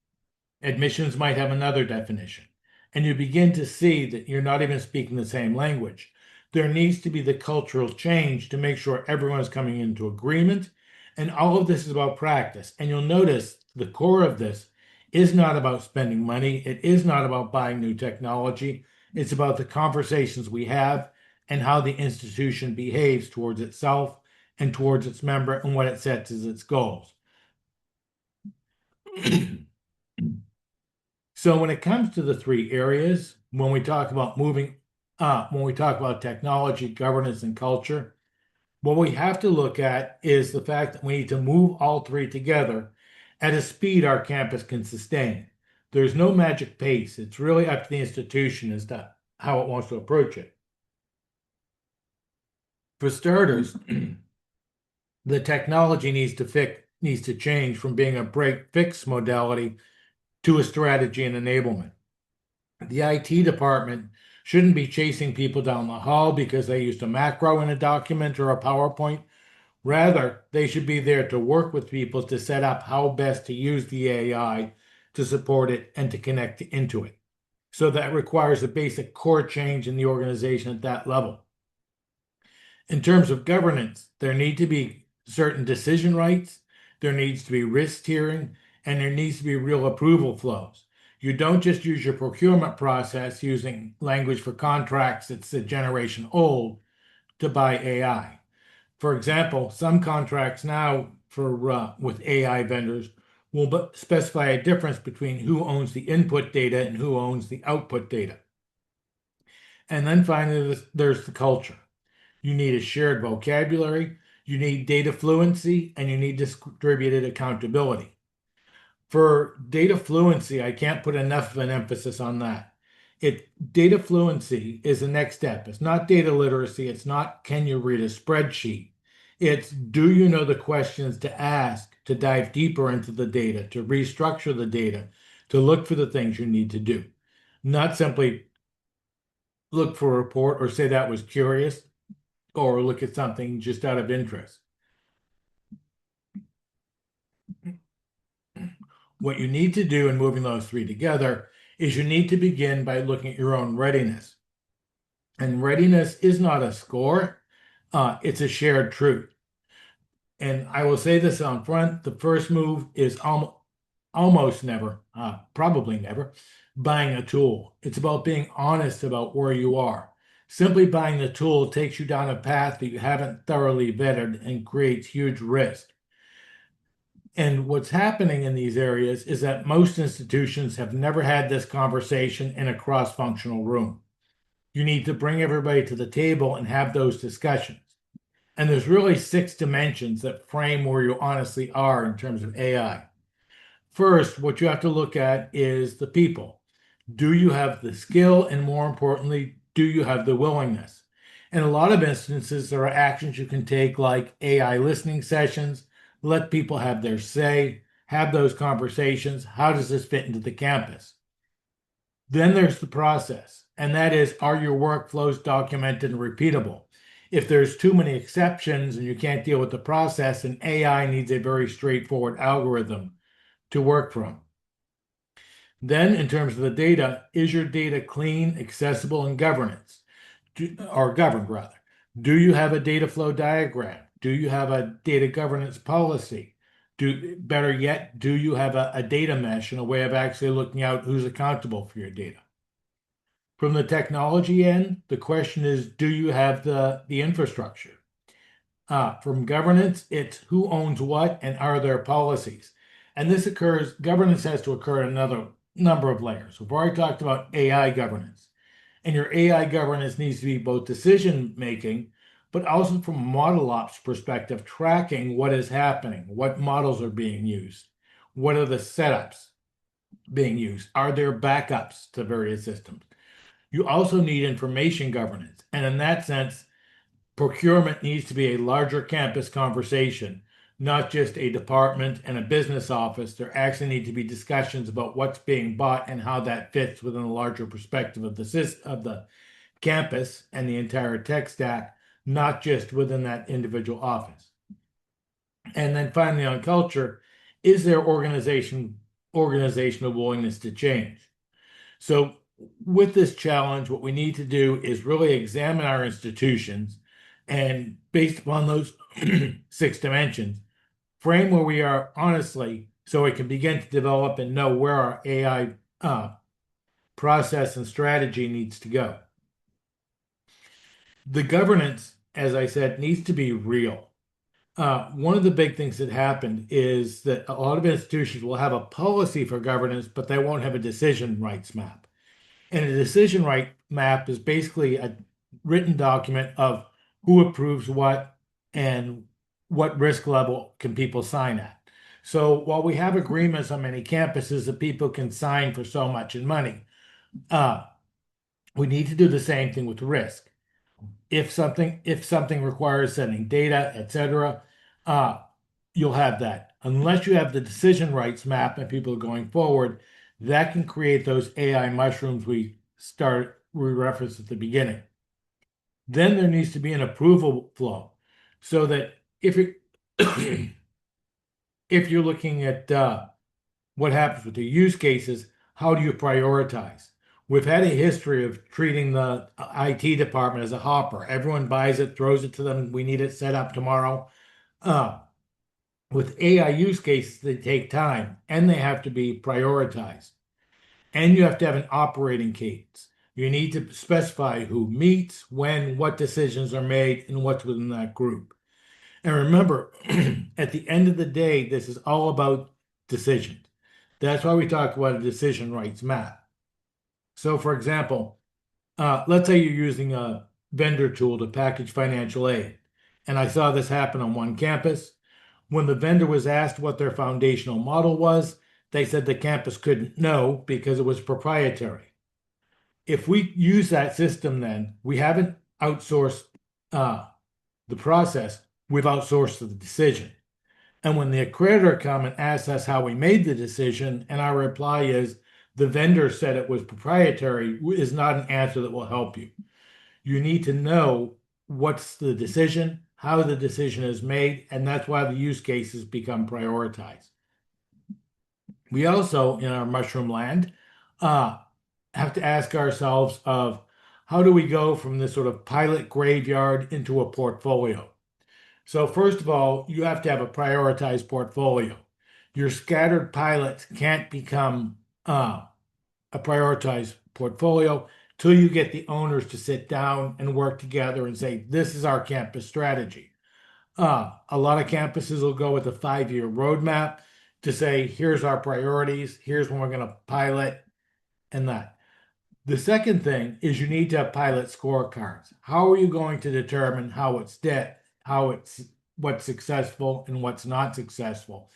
Admissions might have another definition. And you begin to see that you're not even speaking the same language. There needs to be the cultural change to make sure everyone is coming into agreement. And all of this is about practice. And you'll notice the core of this is not about spending money. It is not about buying new technology. It's about the conversations we have and how the institution behaves towards itself and towards its member and what it sets as its goals. So when it comes to the three areas, when we talk about when we talk about technology, governance, and culture, what we have to look at is the fact that we need to move all three together at a speed our campus can sustain. There's no magic pace. It's really up to the institution as to how it wants to approach it. For starters, the technology needs to change from being a break fix modality to a strategy and enablement. The IT department shouldn't be chasing people down the hall because they used a macro in a document or a PowerPoint. Rather, they should be there to work with people to set up how best to use the AI to support it and to connect into it. So that requires a basic core change in the organization at that level. In terms of governance, there need to be certain decision rights, there needs to be risk tiering, and there needs to be real approval flows. You don't just use your procurement process using language for contracts that's a generation old to buy AI. For example, some contracts now for with AI vendors will specify a difference between who owns the input data and who owns the output data. And then finally, there's the culture. You need a shared vocabulary, you need data fluency, and you need distributed accountability. For data fluency, I can't put enough of an emphasis on that. Data fluency is the next step. It's not data literacy. It's not can you read a spreadsheet. It's do you know the questions to ask to dive deeper into the data, to restructure the data, to look for the things you need to do. Not simply look for a report or say that was curious or look at something just out of interest. What you need to do in moving those three together is you need to begin by looking at your own readiness. And readiness is not a score, it's a shared truth. And I will say this on front, the first move is almost never, probably never, buying a tool. It's about being honest about where you are. Simply buying the tool takes you down a path that you haven't thoroughly vetted and creates huge risk. And what's happening in these areas is that most institutions have never had this conversation in a cross-functional room. You need to bring everybody to the table and have those discussions. And there's really six dimensions that frame where you honestly are in terms of AI. First, what you have to look at is the people. Do you have the skill? And more importantly, do you have the willingness? In a lot of instances, there are actions you can take like AI listening sessions, let people have their say, have those conversations. How does this fit into the campus? Then there's the process, and that is, are your workflows documented and repeatable? If there's too many exceptions and you can't deal with the process, then AI needs a very straightforward algorithm to work from. Then, in terms of the data, is your data clean, accessible, and or governed rather? Do you have a data flow diagram? Do you have a data governance policy? Better yet, do you have a data mesh and a way of actually looking out who's accountable for your data? From the technology end, the question is, do you have the infrastructure? From governance, it's who owns what and are there policies? And governance has to occur in another number of layers. We've already talked about AI governance. And your AI governance needs to be both decision making, but also from a model ops perspective, tracking what is happening, what models are being used, what are the setups being used, are there backups to various systems? You also need information governance. And in that sense, procurement needs to be a larger campus conversation, not just a department and a business office. There actually need to be discussions about what's being bought and how that fits within a larger perspective of the campus and the entire tech stack, not just within that individual office. And then finally on culture, is there organizational willingness to change? So with this challenge, what we need to do is really examine our institutions and based upon those six dimensions, frame where we are honestly so we can begin to develop and know where our AI process and strategy needs to go. The governance, as I said, needs to be real. One of the big things that happened is that a lot of institutions will have a policy for governance, but they won't have a decision rights map. And a decision right map is basically a written document of who approves what and what risk level can people sign at. So while we have agreements on many campuses that people can sign for so much in money, uh, we need to do the same thing with risk. If something requires sending data, etc., uh, you'll have that. Unless you have the decision rights map and people are going forward, that can create those AI mushrooms we referenced at the beginning. Then there needs to be an approval flow so that if you if you're looking at what happens with the use cases, how do you prioritize? We've had a history of treating the IT department as a hopper. Everyone buys it, throws it to them. We need it set up tomorrow. Uh, with AI use cases, they take time and they have to be prioritized. And you have to have an operating cadence. You need to specify who meets, when, what decisions are made, and what's within that group. And remember, at the end of the day, this is all about decisions. That's why we talk about a decision rights map. So, for example, let's say you're using a vendor tool to package financial aid. And I saw this happen on one campus. When the vendor was asked what their foundational model was, they said the campus couldn't know because it was proprietary. If we use that system, then we haven't outsourced uh, the process, we've outsourced the decision. And when the accreditor come and asks us how we made the decision, and our reply is the vendor said it was proprietary, is not an answer that will help you. You need to know what's the decision, how the decision is made, and that's why the use cases become prioritized. We also, in our mushroom land, uh, have to ask ourselves of how do we go from this sort of pilot graveyard into a portfolio? So first of all, you have to have a prioritized portfolio. Your scattered pilots can't become a prioritized portfolio till you get the owners to sit down and work together and say, this is our campus strategy. A lot of campuses will go with a 5-year roadmap to say, here's our priorities, here's when we're going to pilot, and that. The second thing is you need to have pilot scorecards. How are you going to determine how it's dead, how it's what's successful and what's not successful,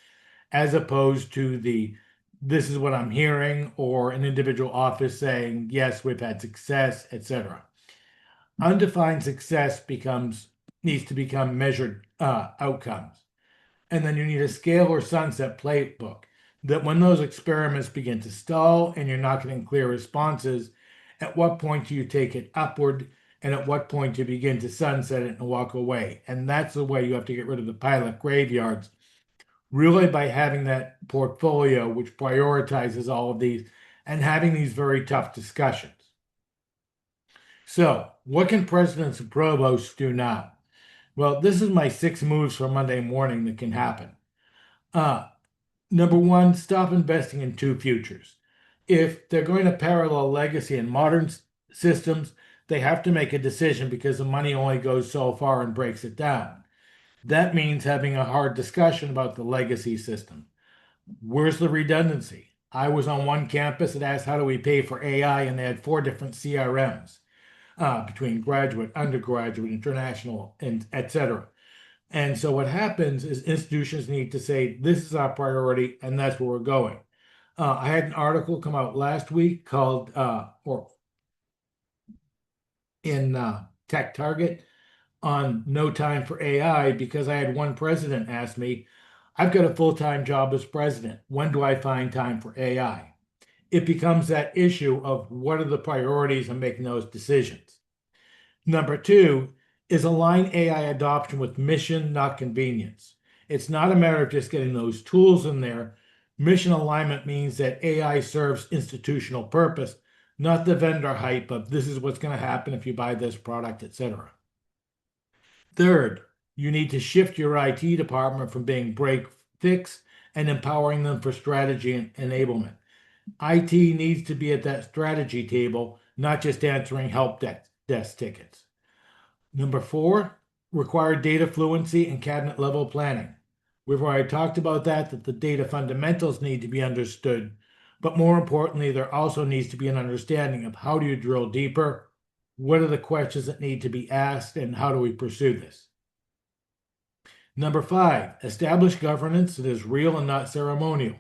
as opposed to the this is what I'm hearing or an individual office saying, yes, we've had success, etc. Undefined success becomes needs to become measured outcomes. And then you need a scale or sunset playbook that when those experiments begin to stall and you're not getting clear responses, at what point do you take it upward? And at what point do you begin to sunset it and walk away? And that's the way you have to get rid of the pilot graveyards, really by having that portfolio which prioritizes all of these and having these very tough discussions. So, what can presidents and provosts do now? Well, this is my 6 moves for Monday morning that can happen. Uh, Number one, stop investing in two futures. If they're going to parallel legacy and modern systems, they have to make a decision because the money only goes so far and breaks it down. That means having a hard discussion about the legacy system. Where's the redundancy? I was on one campus that asked, how do we pay for AI? And they had 4 different CRMs between graduate, undergraduate, international, and etc. And so what happens is institutions need to say, this is our priority, and that's where we're going. I had an article come out last week called, or in Tech Target on no time for AI because I had one president ask me, I've got a full-time job as president. When do I find time for AI? It becomes that issue of what are the priorities and making those decisions. Number two is align AI adoption with mission, not convenience. It's not a matter of just getting those tools in there. Mission alignment means that AI serves institutional purpose, not the vendor hype of this is what's going to happen if you buy this product, etc. Third, you need to shift your IT department from being break fix and empowering them for strategy and enablement. IT needs to be at that strategy table, not just answering help desk tickets. Number four, require data fluency and cabinet level planning. We've already talked about that the data fundamentals need to be understood, but more importantly, there also needs to be an understanding of how do you drill deeper, what are the questions that need to be asked, and how do we pursue this. Number five, establish governance that is real and not ceremonial.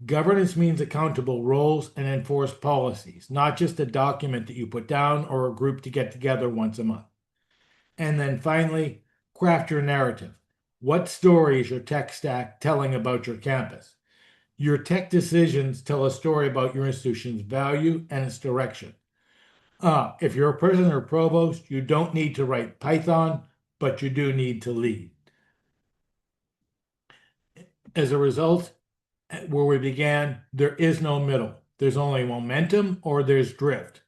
Governance means accountable roles and enforced policies, not just a document that you put down or a group to get together once a month. And then finally, craft your narrative. What story is your tech stack telling about your campus? Your tech decisions tell a story about your institution's value and its direction. If you're a president or provost, you don't need to write Python, but you do need to lead. As a result, where we began, there is no middle. There's only momentum or there's drift.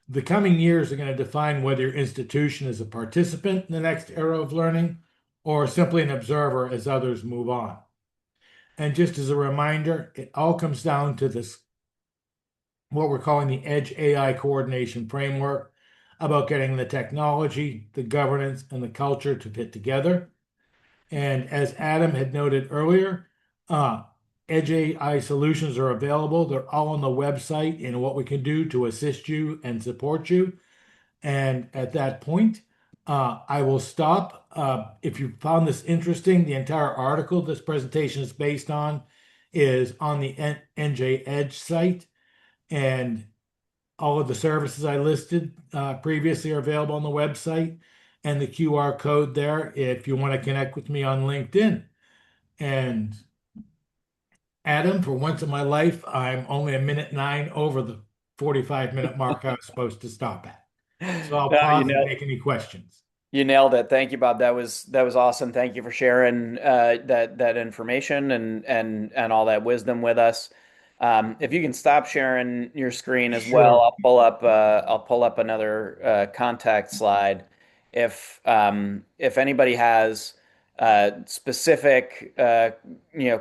The coming years are going to define whether your institution is a participant in the next era of learning or simply an observer as others move on. And just as a reminder, it all comes down to this, what we're calling the Edge AI coordination framework about getting the technology, the governance, and the culture to fit together. And as Adam had noted earlier, Edge AI solutions are available. They're all on the website and what we can do to assist you and support you. And at that point, I will stop. If you found this interesting, the entire article this presentation is based on is on the NJ Edge site, and all of the services I listed previously are available on the website, and the QR code there if you want to connect with me on LinkedIn. And Adam, for once in my life, I'm only a minute 9 over the 45-minute mark I was supposed to stop at. So I'll You pause and know, take any questions. You nailed it. Thank you, Bob. That was awesome. Thank you for sharing that information and all that wisdom with us. If you can stop sharing your screen as well, Sure. I'll pull up another contact slide. If anybody has specific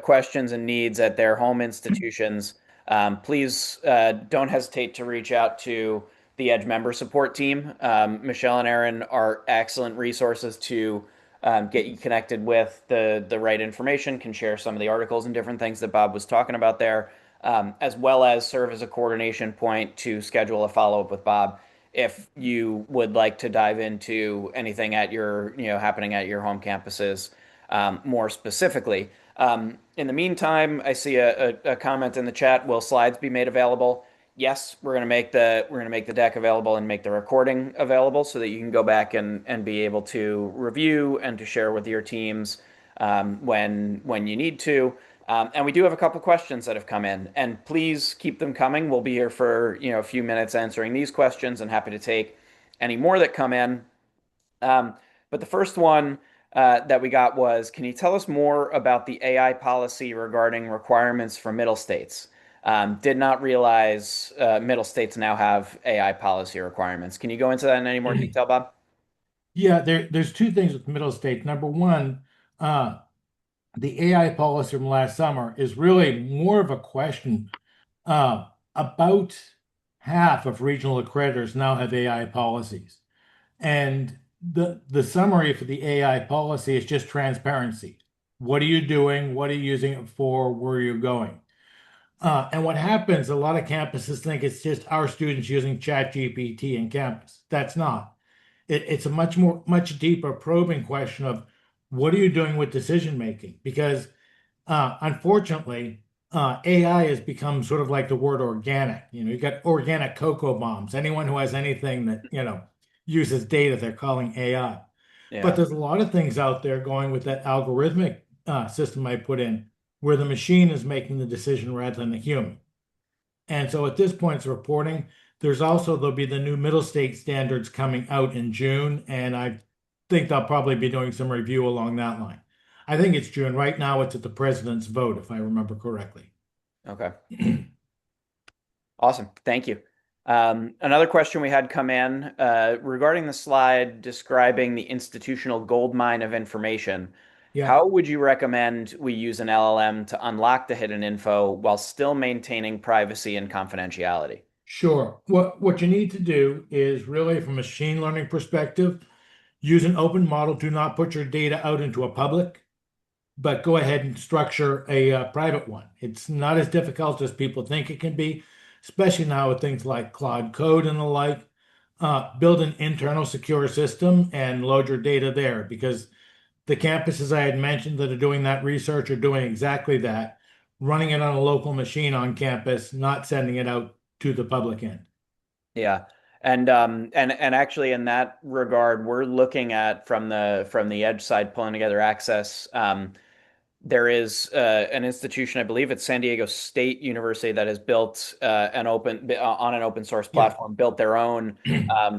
questions and needs at their home institutions, please don't hesitate to reach out to the Edge member support team. Michelle and Aaron are excellent resources to get you connected with the right information, can share some of the articles and different things that Bob was talking about there, as well as serve as a coordination point to schedule a follow up with Bob if you would like to dive into anything at happening at your home campuses more specifically. In the meantime, I see a comment in the chat. Will slides be made available? Yes, we're gonna make the deck available and make the recording available so that you can go back and be able to review and to share with your teams when you need to. And we do have a couple questions that have come in, and please keep them coming. We'll be here for a few minutes answering these questions, and happy to take any more that come in. But the first one that we got was, can you tell us more about the AI policy regarding requirements for middle states? Did not realize middle states now have AI policy requirements. Can you go into that in any more detail, Bob? Yeah, there's two things with middle states. Number one, uh, the AI policy from last summer is really more of a question. About half of regional accreditors now have AI policies. And the summary for the AI policy is just transparency. What are you doing? What are you using it for? Where are you going? And what happens, a lot of campuses think it's just our students using ChatGPT in campus. That's not. It's a much deeper probing question of what are you doing with decision making? Because unfortunately, AI has become sort of like the word organic. You got organic cocoa bombs. Anyone who has anything that, uses data, they're calling AI. But Yeah. there's a lot of things out there going with that algorithmic system I put in, where the machine is making the decision rather than the human. And so at this point, it's reporting. There'll be the new middle state standards coming out in June, and I think they'll probably be doing some review along that line. I think it's June. Right now, it's at the president's vote, if I remember correctly. Okay. Awesome. Thank you. Another question we had come in regarding the slide describing the institutional goldmine of information. Yeah, How would you recommend we use an LLM to unlock the hidden info while still maintaining privacy and confidentiality? sure. What you need to do is really, from a machine learning perspective, use an open model. Do not put your data out into a public, but go ahead and structure a private one. It's not as difficult as people think it can be, especially now with things like Cloud Code and the like. Build an internal secure system and load your data there because the campuses I had mentioned that are doing that research are doing exactly that, running it on a local machine on campus, not sending it out to the public end. Yeah. And actually in that regard, we're looking at from the edge side pulling together access. There is an institution, I believe it's San Diego State University, that has built on an open source Yeah. platform, built their own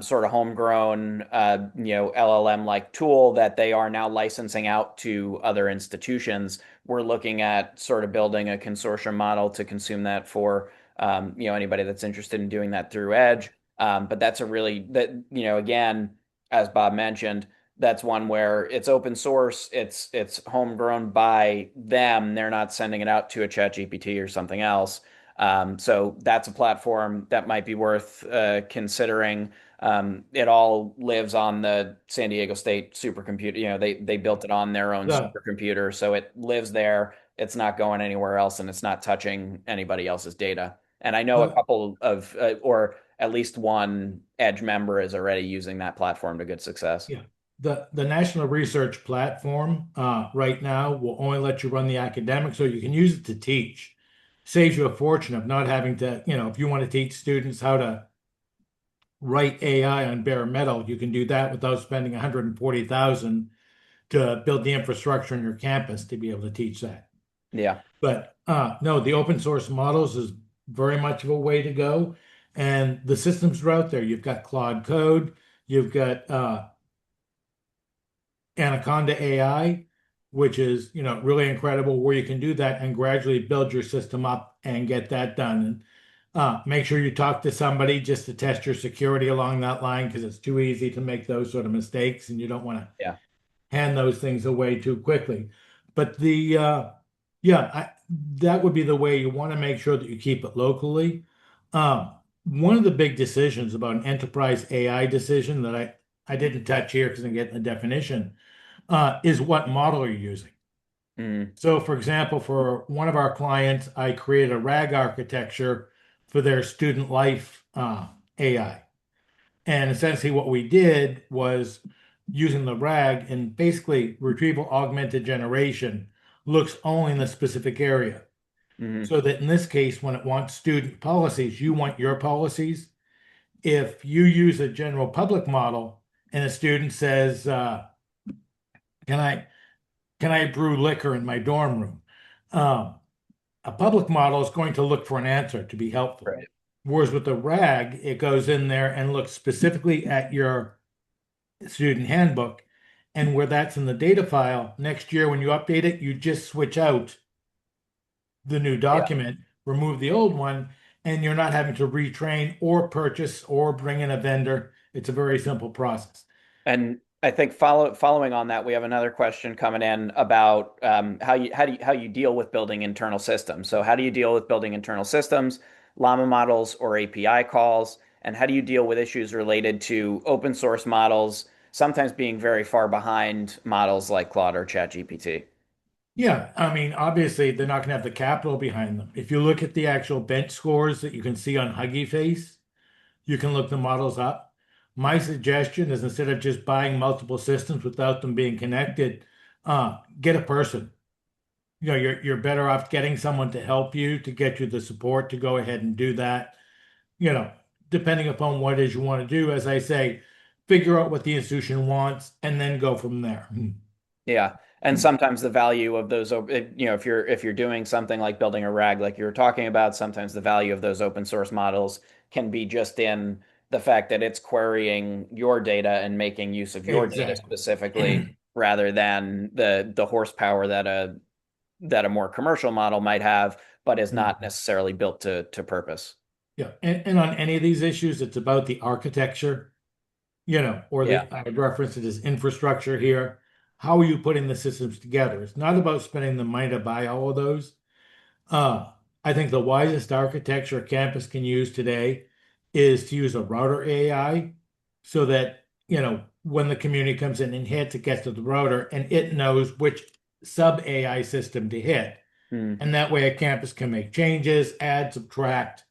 sort of homegrown LLM like tool that they are now licensing out to other institutions. We're looking at sort of building a consortium model to consume that for anybody that's interested in doing that through Edge. But that's a really that again, as Bob mentioned, that's one where it's open source, it's homegrown by them. They're not sending it out to a chat GPT or something else. So that's a platform that might be worth considering. It all lives on the San Diego State supercomputer. They built it on their own The, supercomputer, so it lives there. It's not going anywhere else, and it's not touching anybody else's data. And I know a the, couple of, or at least one Edge member is already using that platform to good success. yeah. The National Research Platform right now will only let you run the academic, so you can use it to teach. Saves you a fortune of not having to, if you want to teach students how to write AI on bare metal, you can do that without spending 140,000 to build the infrastructure on your campus to be able to teach that. Yeah. But no, the open source models is very much of a way to go. And the systems are out there. You've got Claude Code, you've got Anaconda AI, which is, really incredible where you can do that and gradually build your system up and get that done. And make sure you talk to somebody just to test your security along that line because it's too easy to make those sort of mistakes and you don't want to Yeah. hand those things away too quickly. But yeah, that would be the way you want to make sure that you keep it locally. Um, One of the big decisions about an enterprise AI decision that I didn't touch here because I'm getting the definition is what model are you using? Mm, So, for example, for one of our clients, I created a RAG architecture for their student life AI. And essentially, what we did was using the RAG and basically retrieval augmented generation looks only in the specific area. mm, So that in this case, when it wants student policies, you want your policies. If you use a general public model and a student says, "Can I brew liquor in my dorm room?" Um, a public model is going to look for an answer to be helpful. right. Whereas with the RAG, it goes in there and looks specifically at your student handbook. And where that's in the data file, next year when you update it, you just switch out the new Yeah. document, remove the old one, and you're not having to retrain or purchase or bring in a vendor. It's a very simple process. And I think following on that, we have another question coming in about how you deal with building internal systems. So how do you deal with building internal systems, llama models or API calls, and how do you deal with issues related to open source models, sometimes being very far behind models like Claude or ChatGPT? Yeah, I mean, obviously they're not going to have the capital behind them. If you look at the actual bench scores that you can see on Hugging Face, you can look the models up. My suggestion is instead of just buying multiple systems without them being connected, get a person. You're better off getting someone to help you to get you the support to go ahead and do that. You know, Depending upon what it is you want to do, as I say, figure out what the institution wants and then go from there. Yeah. And sometimes the value of those, if you're doing something like building a RAG, like you were talking about, sometimes the value of those open source models can be just in the fact that it's querying your data and making use of your data Exactly. specifically, rather than the horsepower that a more commercial model might have, but is not Mhm. necessarily built to purpose. Yeah, and on any of these issues, it's about the architecture, or Yeah. I would reference it as infrastructure here. How are you putting the systems together? It's not about spending the money to buy all of those. Uh, I think the wisest architecture a campus can use today is to use a router AI so that, when the community comes in and hits, it gets to the router and it knows which sub AI system to hit. Hmm. And that way a campus can make changes, add, subtract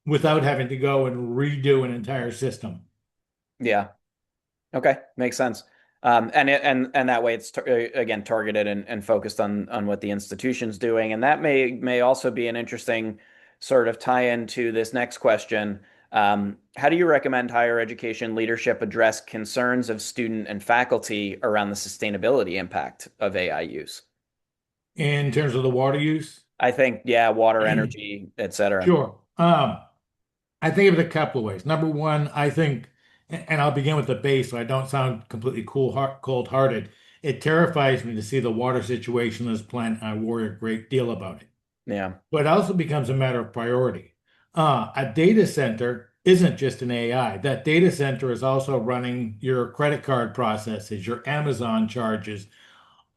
without having to go and redo an entire system. Yeah. Okay, makes sense. And that way it's again targeted and focused on what the institution's doing, and that may also be an interesting sort of tie into this next question. How do you recommend higher education leadership address concerns of student and faculty around the sustainability impact of AI use? In terms of the water use, I think, yeah, water, energy, et cetera. sure. I think of it a couple of ways. Number one, I think, and I'll begin with the base so I don't sound completely cold-hearted. It terrifies me to see the water situation in this plant, and I worry a great deal about it. Yeah. But it also becomes a matter of priority. A data center isn't just an AI. That data center is also running your credit card processes, your Amazon charges,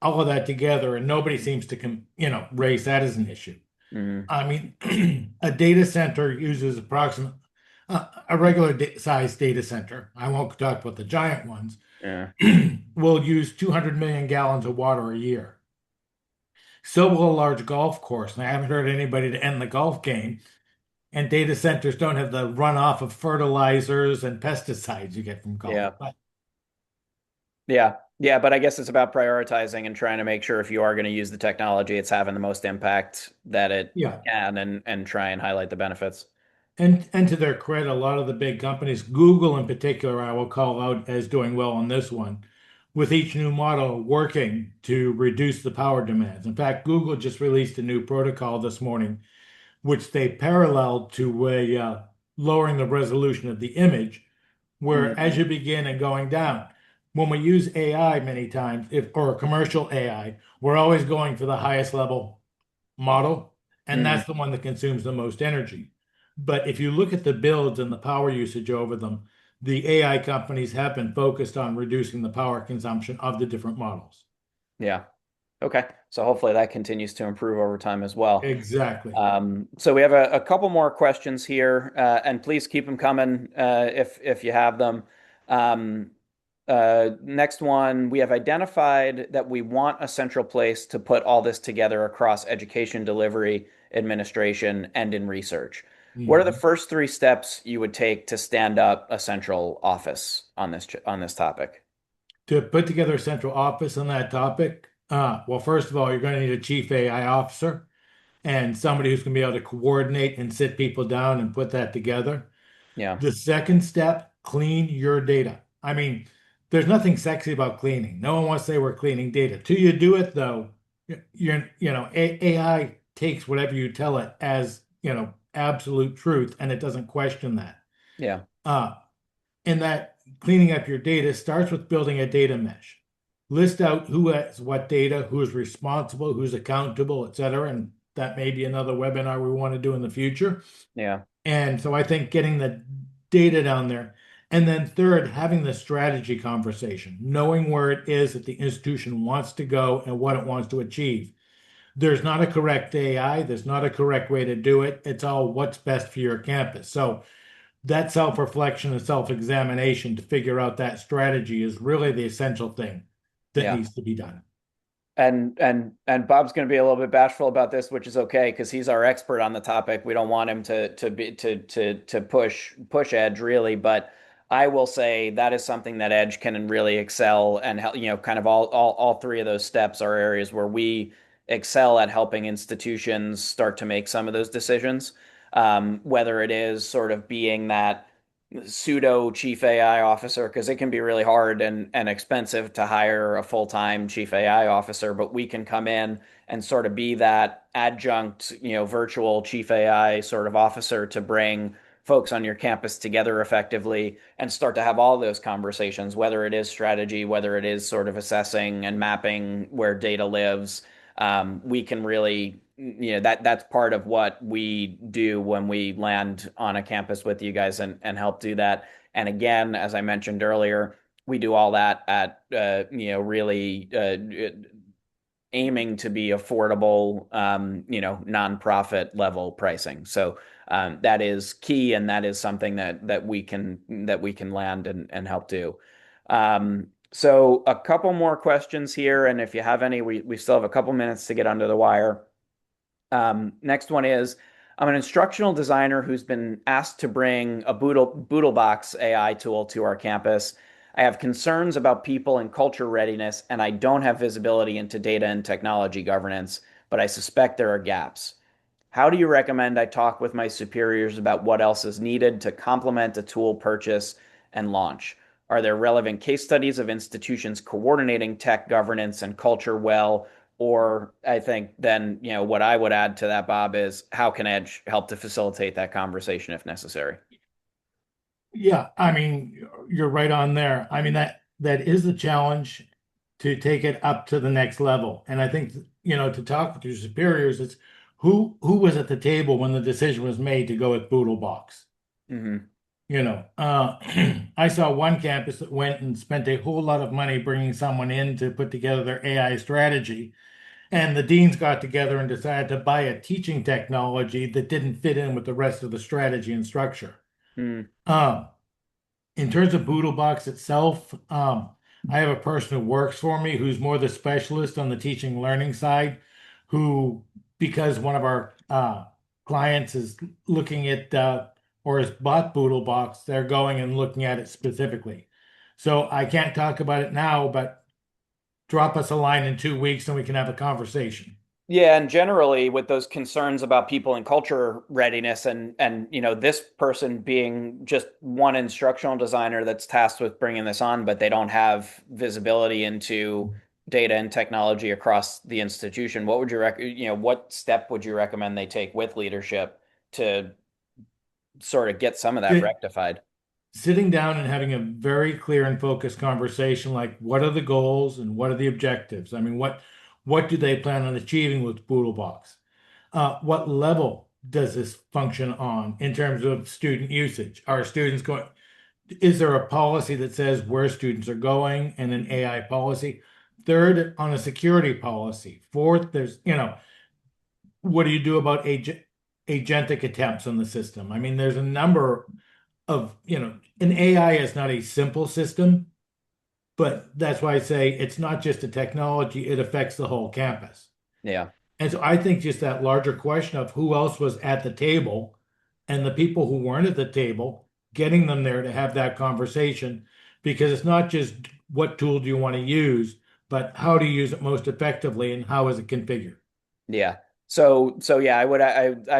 all of that together, and nobody seems to, raise that as an issue. Hmm. I mean, a data center uses approximately a regular size data center. I won't talk about the giant ones. Yeah. Will use 200 million gallons of water a year. So will a large golf course. And I haven't heard anybody to end the golf game. And data centers don't have the runoff of fertilizers and pesticides you get from golf. Yeah. But Yeah. Yeah, but I guess it's about prioritizing and trying to make sure if you are going to use the technology, it's having the most impact that it yeah, can and try and highlight the benefits. and to their credit, a lot of the big companies, Google in particular, I will call out as doing well on this one, with each new model working to reduce the power demands. In fact, Google just released a new protocol this morning, which they paralleled to lowering the resolution of the image, where as Mhm. you begin and going down, when we use AI many times, if or commercial AI, we're always going for the highest level model, and Hmm. that's the one that consumes the most energy. But if you look at the builds and the power usage over them, the AI companies have been focused on reducing the power consumption of the different models. Yeah. Okay. So hopefully that continues to improve over time as well. Exactly. So we have a couple more questions here, and please keep them coming if you have them. Um, Next one, we have identified that we want a central place to put all this together across education delivery, administration, and in research. What are the Mhm. first three steps you would take to stand up a central office on this topic? To put together a central office on that topic, well, first of all, you're going to need a chief AI officer and somebody who's going to be able to coordinate and sit people down and put that together. Yeah, The second step, clean your data. I mean, there's nothing sexy about cleaning. No one wants to say we're cleaning data. Till you do it, though, AI takes whatever you tell it as, absolute truth, and it doesn't question that. yeah, Uh, and that cleaning up your data starts with building a data mesh. List out who has what data, who is responsible, who's accountable, et cetera. And that may be another webinar we want to do in the future. yeah, And so I think getting the data down there. And then third, having the strategy conversation, knowing where it is that the institution wants to go and what it wants to achieve. There's not a correct AI, there's not a correct way to do it. It's all what's best for your campus. So that self-reflection and self-examination to figure out that strategy is really the essential thing that yeah. needs to be done. And Bob's going to be a little bit bashful about this, which is okay because he's our expert on the topic. We don't want him to push Edge really, but I will say that is something that Edge can really excel and help. Kind of all three of those steps are areas where we excel at helping institutions start to make some of those decisions. Whether it is sort of being that pseudo chief AI officer because it can be really hard and expensive to hire a full-time chief AI officer, but we can come in and sort of be that adjunct, virtual chief AI sort of officer to bring folks on your campus together effectively and start to have all those conversations, whether it is strategy, whether it is sort of assessing and mapping where data lives. We can really that's part of what we do when we land on a campus with you guys and help do that. And again, as I mentioned earlier, we do all that at really aiming to be affordable, nonprofit level pricing. So that is key, and that is something that we can land and help do. So a couple more questions here, and if you have any, we still have a couple minutes to get under the wire. Next one is I'm an instructional designer who's been asked to bring a Boodlebox AI tool to our campus. I have concerns about people and culture readiness, and I don't have visibility into data and technology governance, but I suspect there are gaps. How do you recommend I talk with my superiors about what else is needed to complement a tool purchase and launch? Are there relevant case studies of institutions coordinating tech governance and culture well? Or I think then, what I would add to that, Bob, is how can Edge help to facilitate that conversation if necessary? Yeah, I mean, you're right on there. I mean, that is the challenge to take it up to the next level. And I think, to talk with your superiors, it's who was at the table when the decision was made to go with Boodlebox. Hmm. I saw one campus that went and spent a whole lot of money bringing someone in to put together their AI strategy. And the deans got together and decided to buy a teaching technology that didn't fit in with the rest of the strategy and structure. Mm. Um, in terms of Boodlebox itself, I have a person who works for me who's more the specialist on the teaching learning side, who, because one of our clients is looking at or has bought Boodlebox, they're going and looking at it specifically. So I can't talk about it now, but drop us a line in 2 weeks and we can have a conversation. Yeah, and generally with those concerns about people and culture readiness and this person being just one instructional designer that's tasked with bringing this on, but they don't have visibility into data and technology across the institution. What would what step would you recommend they take with leadership to sort of get some of that The, rectified? sitting down and having a very clear and focused conversation, like what are the goals and what are the objectives? I mean, what do they plan on achieving with Boodlebox? What level does this function on in terms of student usage? Are students going, is there a policy that says where students are going and an AI policy? Third, on a security policy. Fourth, there's, what do you do about agentic attempts on the system? I mean, there's a number of, an AI is not a simple system, but that's why I say it's not just a technology, it affects the whole campus. Yeah. And so I think just that larger question of who else was at the table and the people who weren't at the table, getting them there to have that conversation, because it's not just what tool do you want to use, but how to use it most effectively and how is it configured. Yeah. So yeah, I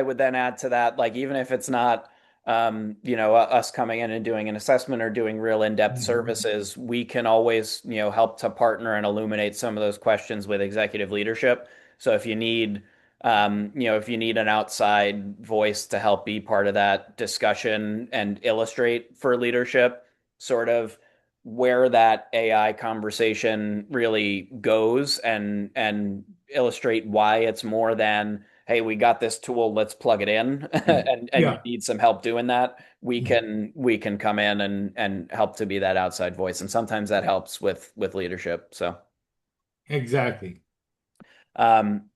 would then add to that, like even if it's not us coming in and doing an assessment or doing real in-depth Mhm. services, we can always, help to partner and illuminate some of those questions with executive leadership. So if you need an outside voice to help be part of that discussion and illustrate for leadership, sort of where that AI conversation really goes and illustrate why it's more than, hey, we got this tool, let's plug it in, and you Yeah, need some help doing that. We mhm, can we can come in and help to be that outside voice, and sometimes that helps with leadership. So. exactly.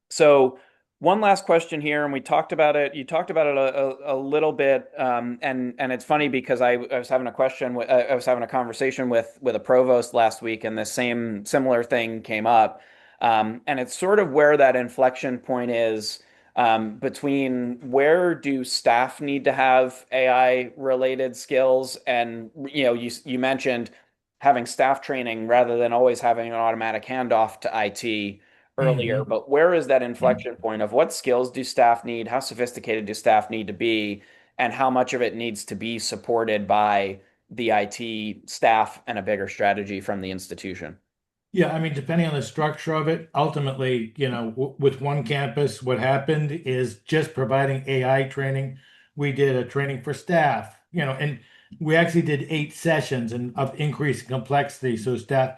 So one last question here, and we talked about it. You talked about it a little bit, and it's funny because I was having a I was having a conversation with a provost last week, and the same similar thing came up, and it's sort of where that inflection point is. Between where do staff need to have AI related skills, and you mentioned having staff training rather than always having an automatic handoff to IT earlier, Mhm. but where is that inflection point of what skills do staff need? How sophisticated do staff need to be? And how much of it needs to be supported by the IT staff and a bigger strategy from the institution? Yeah, I mean, depending on the structure of it, ultimately, w with one campus, what happened is just providing AI training. We did a training for staff, and we actually did 8 sessions and of increasing complexity. So staff,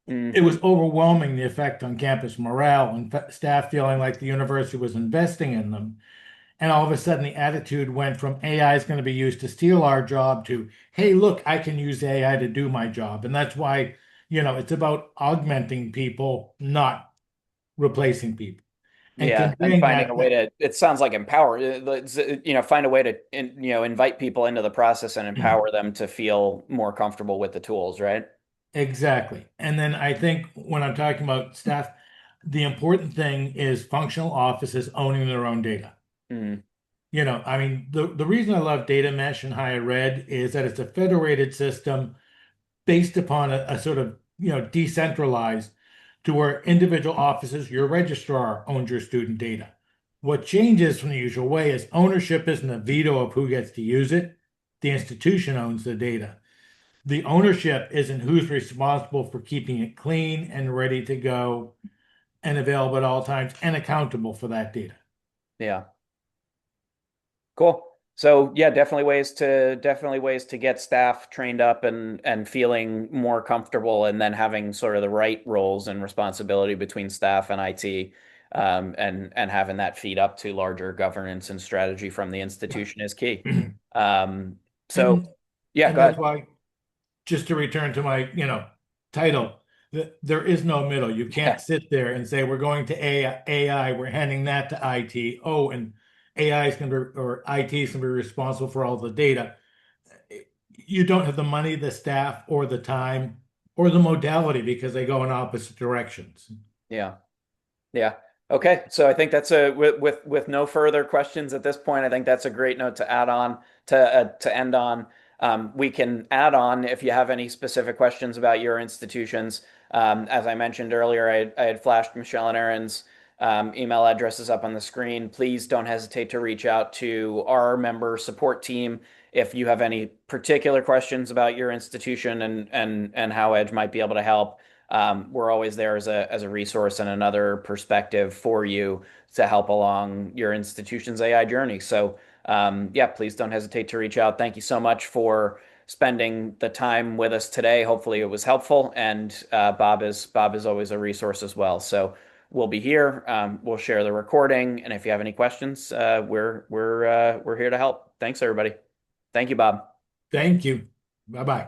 Mm, it was overwhelming the effect on campus morale and staff feeling like the university was investing in them. And all of a sudden, the attitude went from AI is going to be used to steal our job to, hey, look, I can use AI to do my job. And that's why, it's about augmenting people, not replacing people. And yeah, and conveying finding that, a way to, it sounds like empower, find a way to, invite people into the process and empower them to feel more comfortable with the tools, right? exactly. And then I think when I'm talking about staff, the important thing is functional offices owning their own data. Mm, I mean, the reason I love data mesh in higher ed is that it's a federated system based upon a sort of, decentralized to where individual offices, your registrar owns your student data. What changes from the usual way is ownership isn't a veto of who gets to use it. The institution owns the data. The ownership isn't who's responsible for keeping it clean and ready to go and available at all times and accountable for that data. yeah. Cool. So yeah, definitely ways to get staff trained up and feeling more comfortable, and then having sort of the right roles and responsibility between staff and IT, and having that feed up to larger governance and strategy from the institution is key. Yeah. Um, so And yeah, and go that's ahead. why, just to return to my, title, there is no middle. You Yeah, can't sit there and say we're going to AI, we're handing that to IT. Oh, and AI is going to be, or IT is going to be responsible for all the data. You don't have the money, the staff, or the time, or the modality because they go in opposite directions. yeah. Yeah. Okay. So I think that's a with no further questions at this point. I think that's a great note to add on to end on. We can add on if you have any specific questions about your institutions. As I mentioned earlier, I had flashed Michelle and Aaron's email addresses up on the screen. Please don't hesitate to reach out to our member support team if you have any particular questions about your institution and how Edge might be able to help. We're always there as a resource and another perspective for you to help along your institution's AI journey. So, yeah, please don't hesitate to reach out. Thank you so much for spending the time with us today. Hopefully, it was helpful, and Bob is always a resource as well. So we'll be here. We'll share the recording, and if you have any questions, we're here to help. Thanks, everybody. Thank you, Bob. Thank you. Bye-bye.